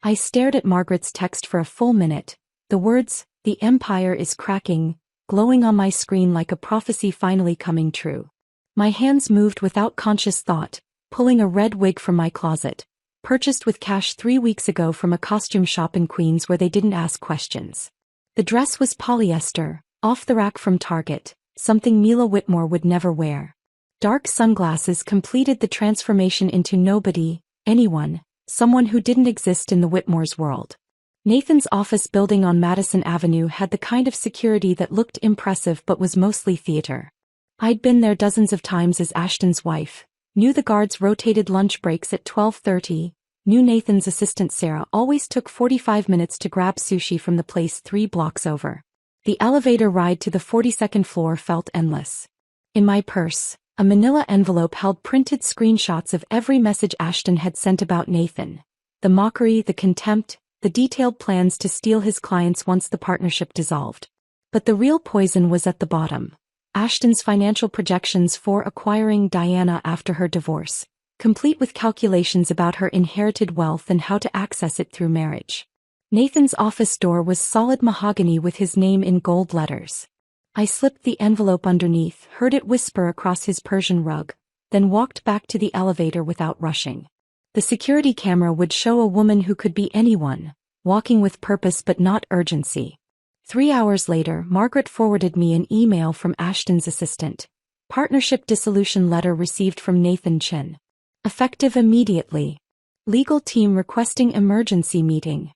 I stared at Margaret's text for a full minute, the words, the empire is cracking, glowing on my screen like a prophecy finally coming true. My hands moved without conscious thought, pulling a red wig from my closet, purchased with cash 3 weeks ago from a costume shop in Queens where they didn't ask questions. The dress was polyester, off the rack from Target, something Mila Whitmore would never wear. Dark sunglasses completed the transformation into nobody, anyone, someone who didn't exist in the Whitmore's world. Nathan's office building on Madison Avenue had the kind of security that looked impressive but was mostly theater. I'd been there dozens of times as Ashton's wife, knew the guards rotated lunch breaks at 12:30, knew Nathan's assistant Sarah always took 45 minutes to grab sushi from the place 3 blocks over. The elevator ride to the 42nd floor felt endless. In my purse, a manila envelope held printed screenshots of every message Ashton had sent about Nathan. The mockery, the contempt, the detailed plans to steal his clients once the partnership dissolved. But the real poison was at the bottom. Ashton's financial projections for acquiring Diana after her divorce, complete with calculations about her inherited wealth and how to access it through marriage. Nathan's office door was solid mahogany with his name in gold letters. I slipped the envelope underneath, heard it whisper across his Persian rug, then walked back to the elevator without rushing. The security camera would show a woman who could be anyone, walking with purpose but not urgency. 3 hours later, Margaret forwarded me an email from Ashton's assistant. Partnership dissolution letter received from Nathan Chin. Effective immediately. Legal team requesting emergency meeting.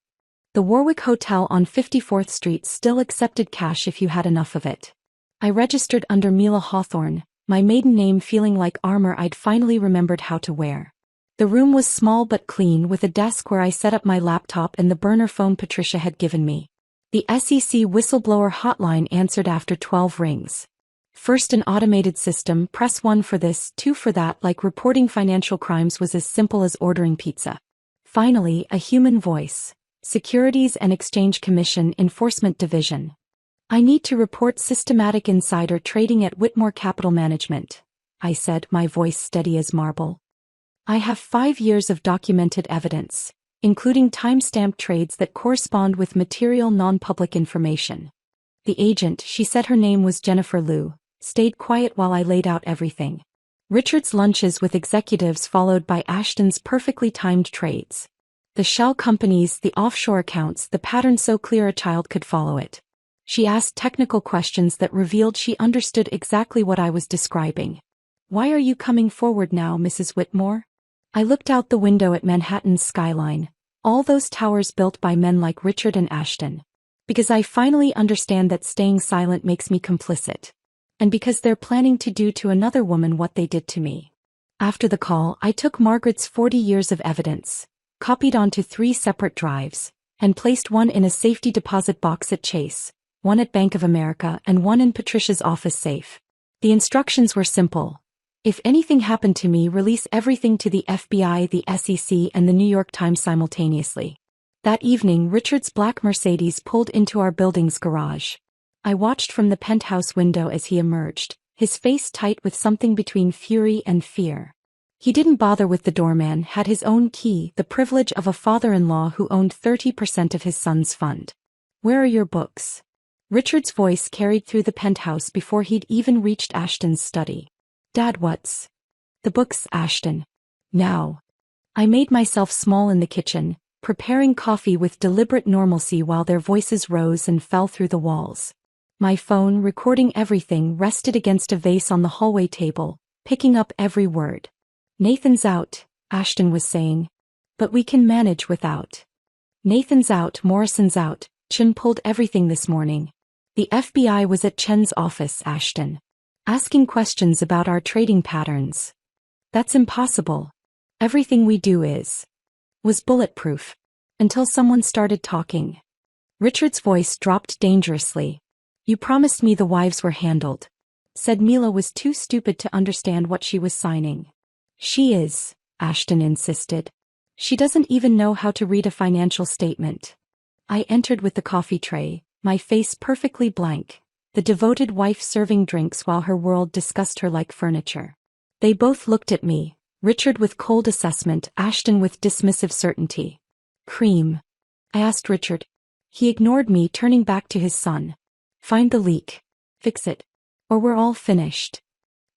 The Warwick Hotel on 54th Street still accepted cash if you had enough of it. I registered under Mila Hawthorne, my maiden name feeling like armor I'd finally remembered how to wear. The room was small but clean, with a desk where I set up my laptop and the burner phone Patricia had given me. The SEC whistleblower hotline answered after 12 rings. First, an automated system, press 1 for this, 2 for that, like reporting financial crimes was as simple as ordering pizza. Finally, a human voice. Securities and Exchange Commission, Enforcement Division. I need to report systematic insider trading at Whitmore Capital Management, I said, my voice steady as marble. I have 5 years of documented evidence, including time-stamped trades that correspond with material non-public information. The agent, she said her name was Jennifer Liu, stayed quiet while I laid out everything. Richard's lunches with executives followed by Ashton's perfectly timed trades. The shell companies, the offshore accounts, the pattern so clear a child could follow it. She asked technical questions that revealed she understood exactly what I was describing. Why are you coming forward now, Mrs. Whitmore? I looked out the window at Manhattan's skyline, all those towers built by men like Richard and Ashton. Because I finally understand that staying silent makes me complicit. And because they're planning to do to another woman what they did to me. After the call, I took Margaret's 40 years of evidence, copied onto 3 separate drives, and placed one in a safety deposit box at Chase, one at Bank of America, and one in Patricia's office safe. The instructions were simple. If anything happened to me, release everything to the FBI, the SEC, and the New York Times simultaneously. That evening, Richard's black Mercedes pulled into our building's garage. I watched from the penthouse window as he emerged, his face tight with something between fury and fear. He didn't bother with the doorman, had his own key, the privilege of a father-in-law who owned 30% of his son's fund. Where are your books? Richard's voice carried through the penthouse before he'd even reached Ashton's study. Dad, what's the books, Ashton? Now. I made myself small in the kitchen, preparing coffee with deliberate normalcy while their voices rose and fell through the walls. My phone, recording everything, rested against a vase on the hallway table, picking up every word. Nathan's out, Ashton was saying. But we can manage without. Nathan's out, Morrison's out, Chen pulled everything this morning. The FBI was at Chen's office, Ashton. Asking questions about our trading patterns. That's impossible. Everything we do was bulletproof. Until someone started talking. Richard's voice dropped dangerously. You promised me the wives were handled. Said Mila was too stupid to understand what she was signing. She is, Ashton insisted. She doesn't even know how to read a financial statement. I entered with the coffee tray, my face perfectly blank. The devoted wife serving drinks while her world discussed her like furniture. They both looked at me, Richard with cold assessment, Ashton with dismissive certainty. Cream. I asked Richard. He ignored me, turning back to his son. Find the leak. Fix it. Or we're all finished.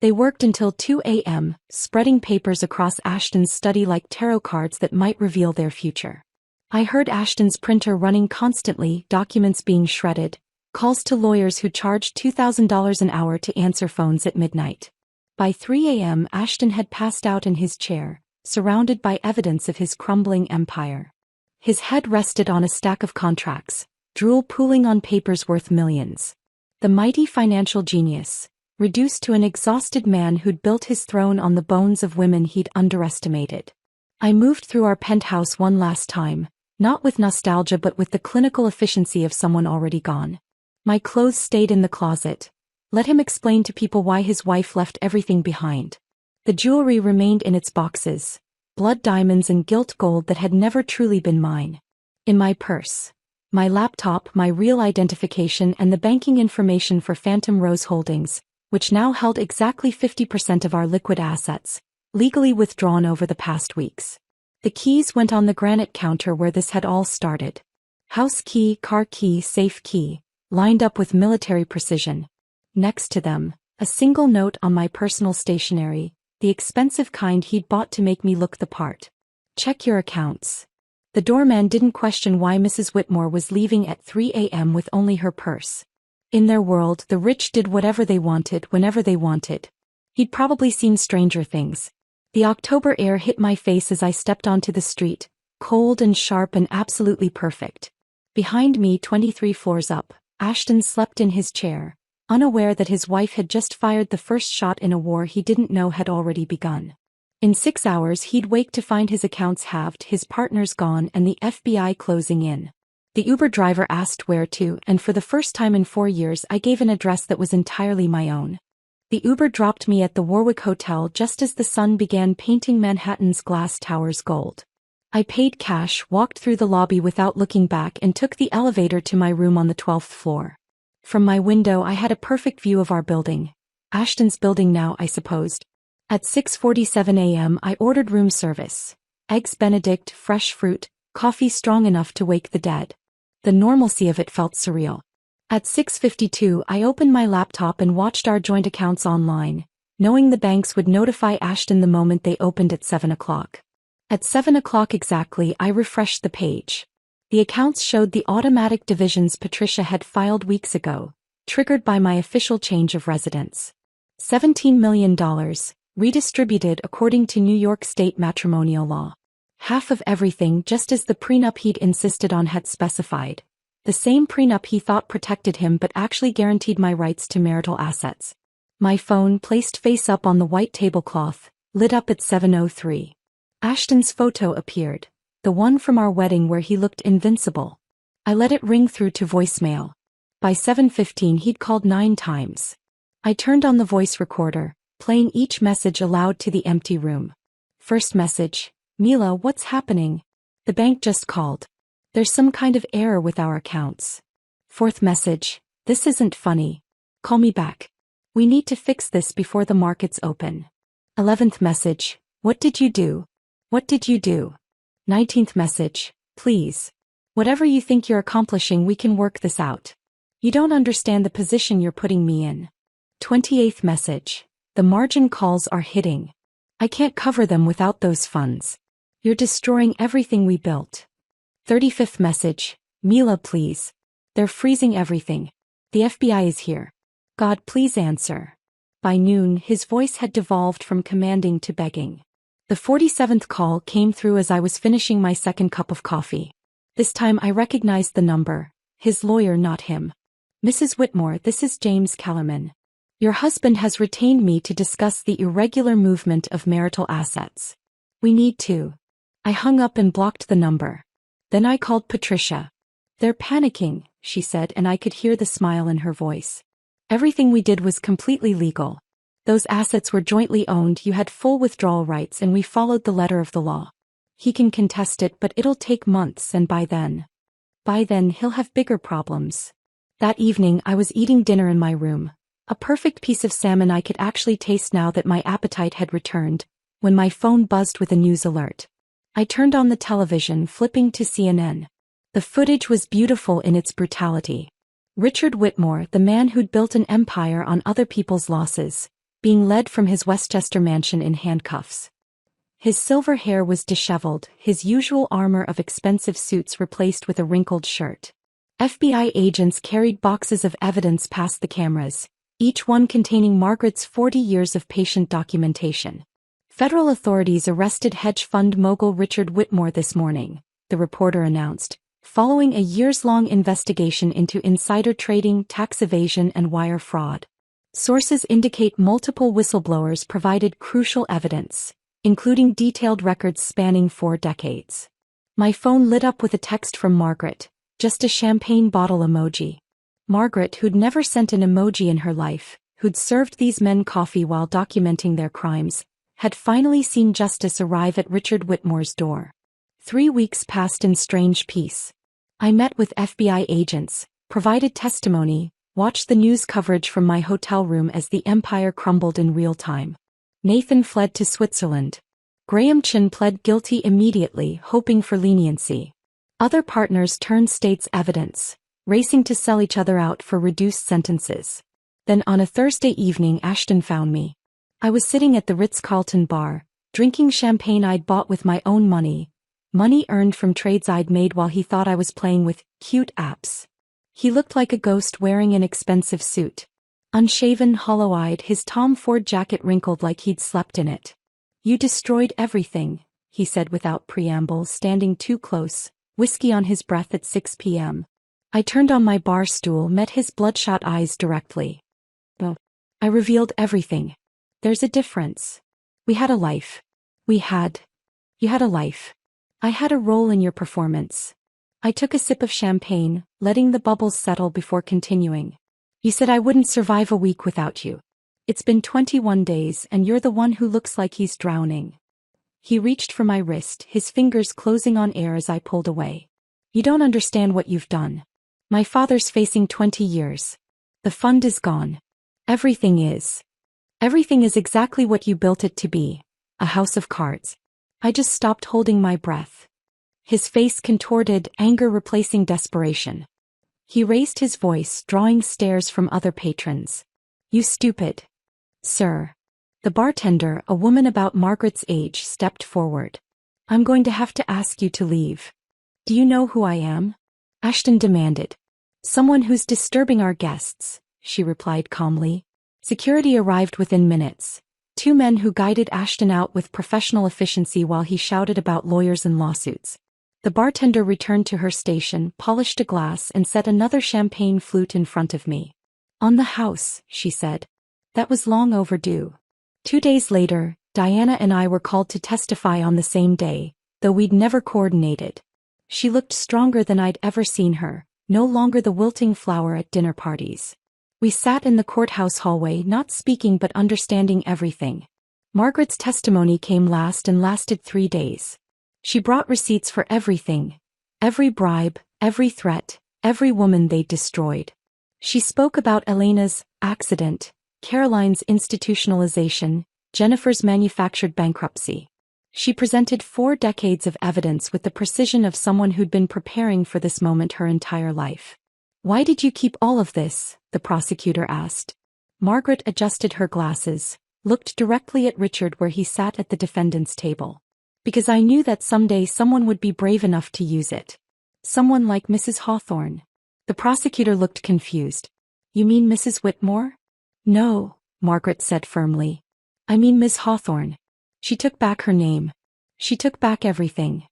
They worked until 2 a.m., spreading papers across Ashton's study like tarot cards that might reveal their future. I heard Ashton's printer running constantly, documents being shredded, calls to lawyers who charged $2,000 an hour to answer phones at midnight. By 3 a.m. Ashton had passed out in his chair, surrounded by evidence of his crumbling empire. His head rested on a stack of contracts, drool pooling on papers worth millions. The mighty financial genius, reduced to an exhausted man who'd built his throne on the bones of women he'd underestimated. I moved through our penthouse one last time, not with nostalgia but with the clinical efficiency of someone already gone. My clothes stayed in the closet. Let him explain to people why his wife left everything behind. The jewelry remained in its boxes, blood diamonds and gilt gold that had never truly been mine. In my purse. My laptop, my real identification and the banking information for Phantom Rose Holdings, which now held exactly 50% of our liquid assets, legally withdrawn over the past weeks. The keys went on the granite counter where this had all started. House key, car key, safe key, lined up with military precision. Next to them, a single note on my personal stationery, the expensive kind he'd bought to make me look the part. Check your accounts. The doorman didn't question why Mrs. Whitmore was leaving at 3 a.m. with only her purse. In their world, the rich did whatever they wanted whenever they wanted. He'd probably seen stranger things. The October air hit my face as I stepped onto the street, cold and sharp and absolutely perfect. Behind me, 23 floors up, Ashton slept in his chair, unaware that his wife had just fired the first shot in a war he didn't know had already begun. In 6 hours he'd wake to find his accounts halved, his partners gone, and the FBI closing in. The Uber driver asked where to, and for the first time in 4 years I gave an address that was entirely my own. The Uber dropped me at the Warwick Hotel just as the sun began painting Manhattan's glass towers gold. I paid cash, walked through the lobby without looking back, and took the elevator to my room on the 12th floor. From my window I had a perfect view of our building. Ashton's building now, I supposed. At 6:47 a.m. I ordered room service. Eggs Benedict, fresh fruit, coffee strong enough to wake the dead. The normalcy of it felt surreal. At 6:52 I opened my laptop and watched our joint accounts online, knowing the banks would notify Ashton the moment they opened at 7 o'clock. At 7 o'clock exactly I refreshed the page. The accounts showed the automatic divisions Patricia had filed weeks ago, triggered by my official change of residence. $17 million, redistributed according to New York state matrimonial law. Half of everything, just as the prenup he'd insisted on had specified. The same prenup he thought protected him but actually guaranteed my rights to marital assets. My phone, placed face up on the white tablecloth, lit up at 7:03. Ashton's photo appeared. The one from our wedding where he looked invincible. I let it ring through to voicemail. By 7:15 he'd called 9 times. I turned on the voice recorder, playing each message aloud to the empty room. First message: Mila, what's happening? The bank just called. There's some kind of error with our accounts. Fourth message: this isn't funny. Call me back. We need to fix this before the markets open. 11th message: what did you do? What did you do? 19th message: please. Whatever you think you're accomplishing, we can work this out. You don't understand the position you're putting me in. 28th message: the margin calls are hitting. I can't cover them without those funds. You're destroying everything we built. 35th message: Mila, please. They're freezing everything. The FBI is here. God, please answer. By noon, his voice had devolved from commanding to begging. The 47th call came through as I was finishing my second cup of coffee. This time I recognized the number. His lawyer, not him. Mrs. Whitmore, this is James Kellerman. Your husband has retained me to discuss the irregular movement of marital assets. We need to. I hung up and blocked the number. Then I called Patricia. They're panicking, she said, and I could hear the smile in her voice. Everything we did was completely legal. Those assets were jointly owned, you had full withdrawal rights, and we followed the letter of the law. He can contest it, but it'll take months, and by then he'll have bigger problems. That evening I was eating dinner in my room. A perfect piece of salmon I could actually taste now that my appetite had returned, when my phone buzzed with a news alert. I turned on the television, flipping to CNN. The footage was beautiful in its brutality. Richard Whitmore, the man who'd built an empire on other people's losses, being led from his Westchester mansion in handcuffs. His silver hair was disheveled, his usual armor of expensive suits replaced with a wrinkled shirt. FBI agents carried boxes of evidence past the cameras, each one containing Margaret's 40 years of patient documentation. Federal authorities arrested hedge fund mogul Richard Whitmore this morning, the reporter announced, following a years-long investigation into insider trading, tax evasion, and wire fraud. Sources indicate multiple whistleblowers provided crucial evidence, including detailed records spanning 4 decades. My phone lit up with a text from Margaret, just a champagne bottle emoji. Margaret, who'd never sent an emoji in her life, who'd served these men coffee while documenting their crimes, had finally seen justice arrive at Richard Whitmore's door. 3 weeks passed in strange peace. I met with FBI agents, provided testimony, watched the news coverage from my hotel room as the empire crumbled in real time. Nathan fled to Switzerland. Graham Chin pled guilty immediately, hoping for leniency. Other partners turned state's evidence, racing to sell each other out for reduced sentences. Then on a Thursday evening Ashton found me. I was sitting at the Ritz-Carlton bar, drinking champagne I'd bought with my own money earned from trades I'd made while he thought I was playing with cute apps. He looked like a ghost wearing an expensive suit. Unshaven, hollow-eyed, his Tom Ford jacket wrinkled like he'd slept in it. You destroyed everything, he said without preamble, standing too close, whiskey on his breath at 6 p.m. I turned on my bar stool, met his bloodshot eyes directly. I revealed everything. There's a difference. We had a life. You had a life. I had a role in your performance. I took a sip of champagne, letting the bubbles settle before continuing. You said I wouldn't survive a week without you. It's been 21 days and you're the one who looks like he's drowning. He reached for my wrist, his fingers closing on air as I pulled away. You don't understand what you've done. My father's facing 20 years. The fund is gone. Everything is. Everything is exactly what you built it to be. A house of cards. I just stopped holding my breath. His face contorted, anger replacing desperation. He raised his voice, drawing stares from other patrons. You stupid. Sir. The bartender, a woman about Margaret's age, stepped forward. I'm going to have to ask you to leave. Do you know who I am? Ashton demanded. Someone who's disturbing our guests, she replied calmly. Security arrived within minutes. 2 men who guided Ashton out with professional efficiency while he shouted about lawyers and lawsuits. The bartender returned to her station, polished a glass and set another champagne flute in front of me. On the house, she said. That was long overdue. 2 days later, Diana and I were called to testify on the same day, though we'd never coordinated. She looked stronger than I'd ever seen her, no longer the wilting flower at dinner parties. We sat in the courthouse hallway, not speaking but understanding everything. Margaret's testimony came last and lasted 3 days. She brought receipts for everything. Every bribe, every threat, every woman they'd destroyed. She spoke about Elena's accident, Caroline's institutionalization, Jennifer's manufactured bankruptcy. She presented 4 decades of evidence with the precision of someone who'd been preparing for this moment her entire life. Why did you keep all of this? The prosecutor asked. Margaret adjusted her glasses, looked directly at Richard where he sat at the defendant's table. Because I knew that someday someone would be brave enough to use it. Someone like Mrs. Hawthorne. The prosecutor looked confused. You mean Mrs. Whitmore? No, Margaret said firmly. I mean Miss Hawthorne. She took back her name. She took back everything.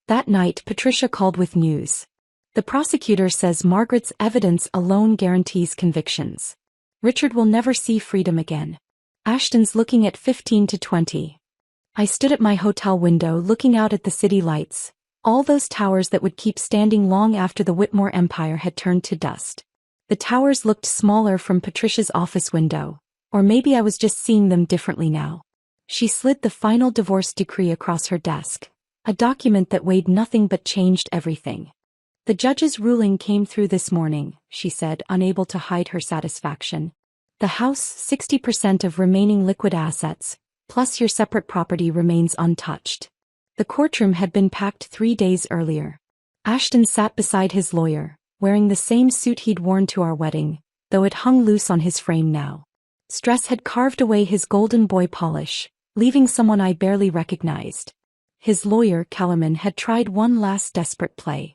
That night Patricia called with news. The prosecutor says Margaret's evidence alone guarantees convictions. Richard will never see freedom again. Ashton's looking at 15 to 20. I stood at my hotel window looking out at the city lights, all those towers that would keep standing long after the Whitmore empire had turned to dust. The towers looked smaller from Patricia's office window, or maybe I was just seeing them differently now. She slid the final divorce decree across her desk, a document that weighed nothing but changed everything. The judge's ruling came through this morning, she said, unable to hide her satisfaction. The house, 60% of remaining liquid assets, plus your separate property remains untouched. The courtroom had been packed 3 days earlier. Ashton sat beside his lawyer, wearing the same suit he'd worn to our wedding, though it hung loose on his frame now. Stress had carved away his golden boy polish, leaving someone I barely recognized. His lawyer, Kellerman, had tried one last desperate play.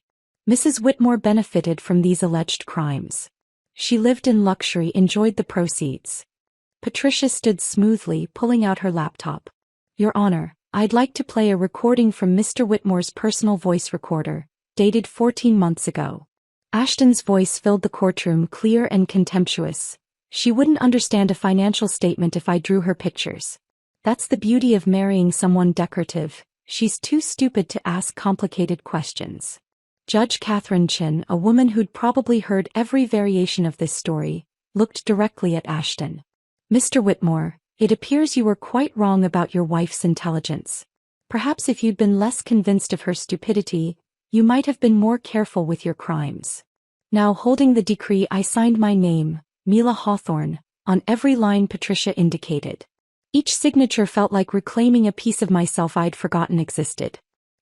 Mrs. Whitmore benefited from these alleged crimes. She lived in luxury, enjoyed the proceeds. Patricia stood smoothly, pulling out her laptop. Your Honor, I'd like to play a recording from Mr. Whitmore's personal voice recorder, dated 14 months ago. Ashton's voice filled the courtroom, clear and contemptuous. She wouldn't understand a financial statement if I drew her pictures. That's the beauty of marrying someone decorative. She's too stupid to ask complicated questions. Judge Catherine Chin, a woman who'd probably heard every variation of this story, looked directly at Ashton. Mr. Whitmore, it appears you were quite wrong about your wife's intelligence. Perhaps if you'd been less convinced of her stupidity, you might have been more careful with your crimes. Now holding the decree I signed my name, Mila Hawthorne, on every line Patricia indicated. Each signature felt like reclaiming a piece of myself I'd forgotten existed.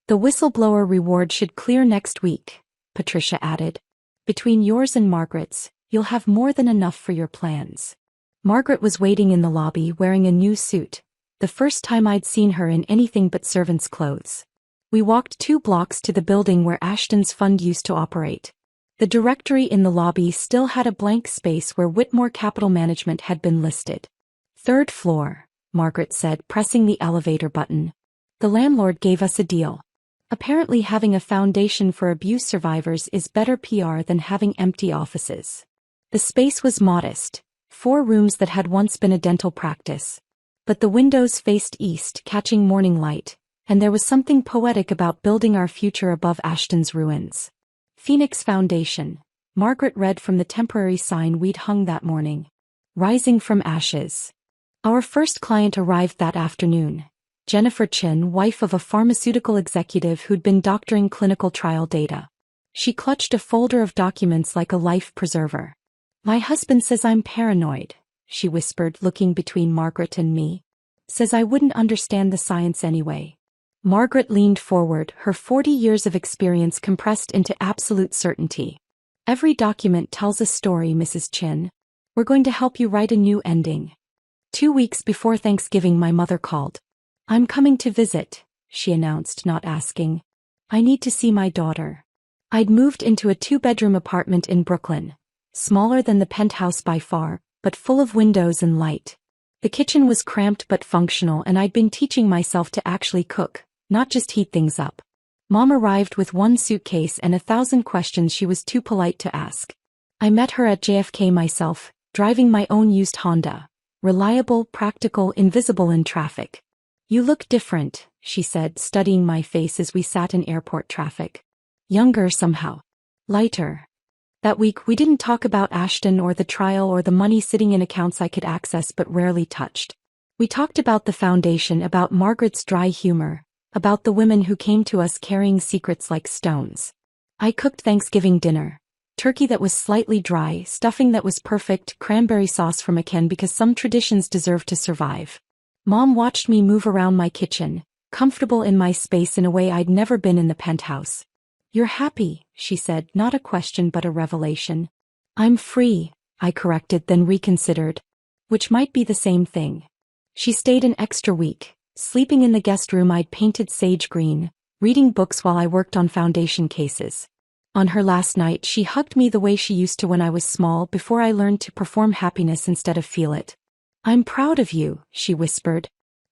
The whistleblower reward should clear next week, Patricia added. Between yours and Margaret's, you'll have more than enough for your plans. Margaret was waiting in the lobby wearing a new suit, the first time I'd seen her in anything but servant's clothes. We walked 2 blocks to the building where Ashton's fund used to operate. The directory in the lobby still had a blank space where Whitmore Capital Management had been listed. 3rd floor, Margaret said, pressing the elevator button. The landlord gave us a deal. Apparently having a foundation for abuse survivors is better PR than having empty offices. The space was modest. 4 rooms that had once been a dental practice. But the windows faced east, catching morning light, and there was something poetic about building our future above Ashton's ruins. Phoenix Foundation, Margaret read from the temporary sign we'd hung that morning. Rising from ashes. Our first client arrived that afternoon. Jennifer Chin, wife of a pharmaceutical executive who'd been doctoring clinical trial data. She clutched a folder of documents like a life preserver. "My husband says I'm paranoid," she whispered, looking between Margaret and me. "Says I wouldn't understand the science anyway." Margaret leaned forward, her 40 years of experience compressed into absolute certainty. "Every document tells a story, Mrs. Chin. We're going to help you write a new ending." 2 weeks before Thanksgiving, my mother called. "I'm coming to visit," she announced, not asking. "I need to see my daughter." I'd moved into a 2-bedroom apartment in Brooklyn. Smaller than the penthouse by far, but full of windows and light. The kitchen was cramped but functional, and I'd been teaching myself to actually cook, not just heat things up. Mom arrived with 1 suitcase and 1,000 questions she was too polite to ask. I met her at JFK myself, driving my own used Honda. Reliable, practical, invisible in traffic. "You look different," she said, studying my face as we sat in airport traffic. "Younger somehow. Lighter." That week we didn't talk about Ashton or the trial or the money sitting in accounts I could access but rarely touched. We talked about the foundation, about Margaret's dry humor, about the women who came to us carrying secrets like stones. I cooked Thanksgiving dinner. Turkey that was slightly dry, stuffing that was perfect, cranberry sauce from a can because some traditions deserve to survive. Mom watched me move around my kitchen, comfortable in my space in a way I'd never been in the penthouse. "You're happy," she said, not a question but a revelation. "I'm free," I corrected, then reconsidered. Which might be the same thing. She stayed an extra week, sleeping in the guest room I'd painted sage green, reading books while I worked on foundation cases. On her last night, she hugged me the way she used to when I was small, before I learned to perform happiness instead of feel it. "I'm proud of you," she whispered.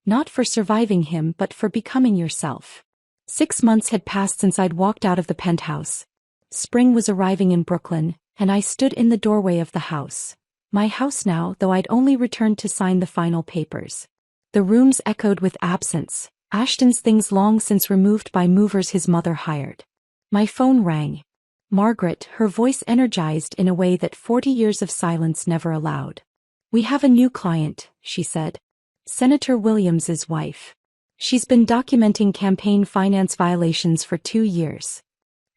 "Not for surviving him but for becoming yourself." 6 months had passed since I'd walked out of the penthouse. Spring was arriving in Brooklyn, and I stood in the doorway of the house. My house now, though I'd only returned to sign the final papers. The rooms echoed with absence, Ashton's things long since removed by movers his mother hired. My phone rang. Margaret, her voice energized in a way that 40 years of silence never allowed. "We have a new client," she said. "Senator Williams's wife. She's been documenting campaign finance violations for 2 years."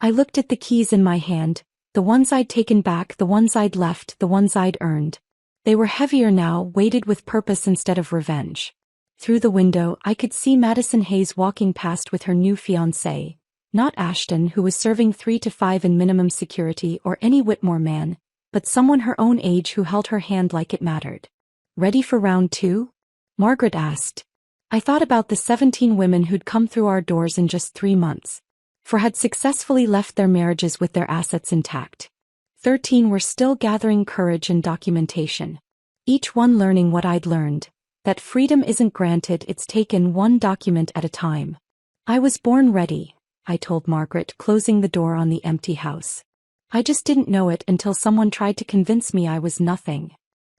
I looked at the keys in my hand, the ones I'd taken back, the ones I'd left, the ones I'd earned. They were heavier now, weighted with purpose instead of revenge. Through the window, I could see Madison Hayes walking past with her new fiancé. Not Ashton, who was serving 3 to 5 in minimum security, or any Whitmore man, but someone her own age who held her hand like it mattered. "Ready for round 2? Margaret asked. I thought about the 17 women who'd come through our doors in just 3 months. 4 had successfully left their marriages with their assets intact. 13 were still gathering courage and documentation. Each one learning what I'd learned, that freedom isn't granted, it's taken one document at a time. "I was born ready," I told Margaret, closing the door on the empty house. "I just didn't know it until someone tried to convince me I was nothing."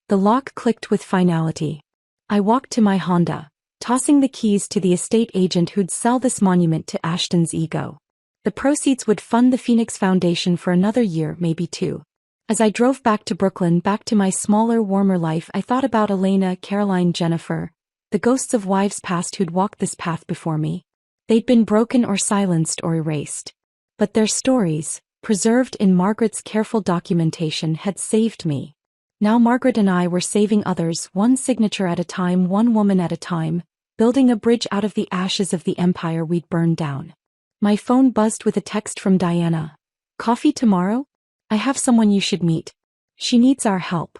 The lock clicked with finality. I walked to my Honda, tossing the keys to the estate agent who'd sell this monument to Ashton's ego. The proceeds would fund the Phoenix Foundation for another year, maybe 2. As I drove back to Brooklyn, back to my smaller, warmer life, I thought about Elena, Caroline, Jennifer, the ghosts of wives past who'd walked this path before me. They'd been broken or silenced or erased. But their stories, preserved in Margaret's careful documentation, had saved me. Now Margaret and I were saving others, one signature at a time, one woman at a time, building a bridge out of the ashes of the empire we'd burned down. My phone buzzed with a text from Diana. "Coffee tomorrow? I have someone you should meet. She needs our help."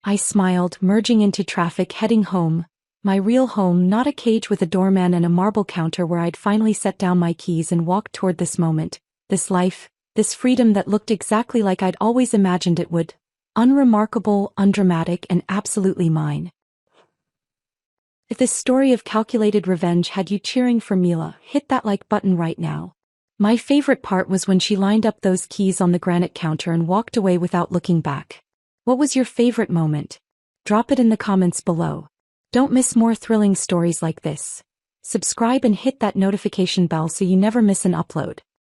I smiled, merging into traffic, heading home. My real home, not a cage with a doorman and a marble counter where I'd finally set down my keys and walked toward this moment, this life, this freedom that looked exactly like I'd always imagined it would. Unremarkable, undramatic, and absolutely mine. If this story of calculated revenge had you cheering for Mila, hit that like button right now. My favorite part was when she lined up those keys on the granite counter and walked away without looking back. What was your favorite moment? Drop it in the comments below. Don't miss more thrilling stories like this. Subscribe and hit that notification bell so you never miss an upload.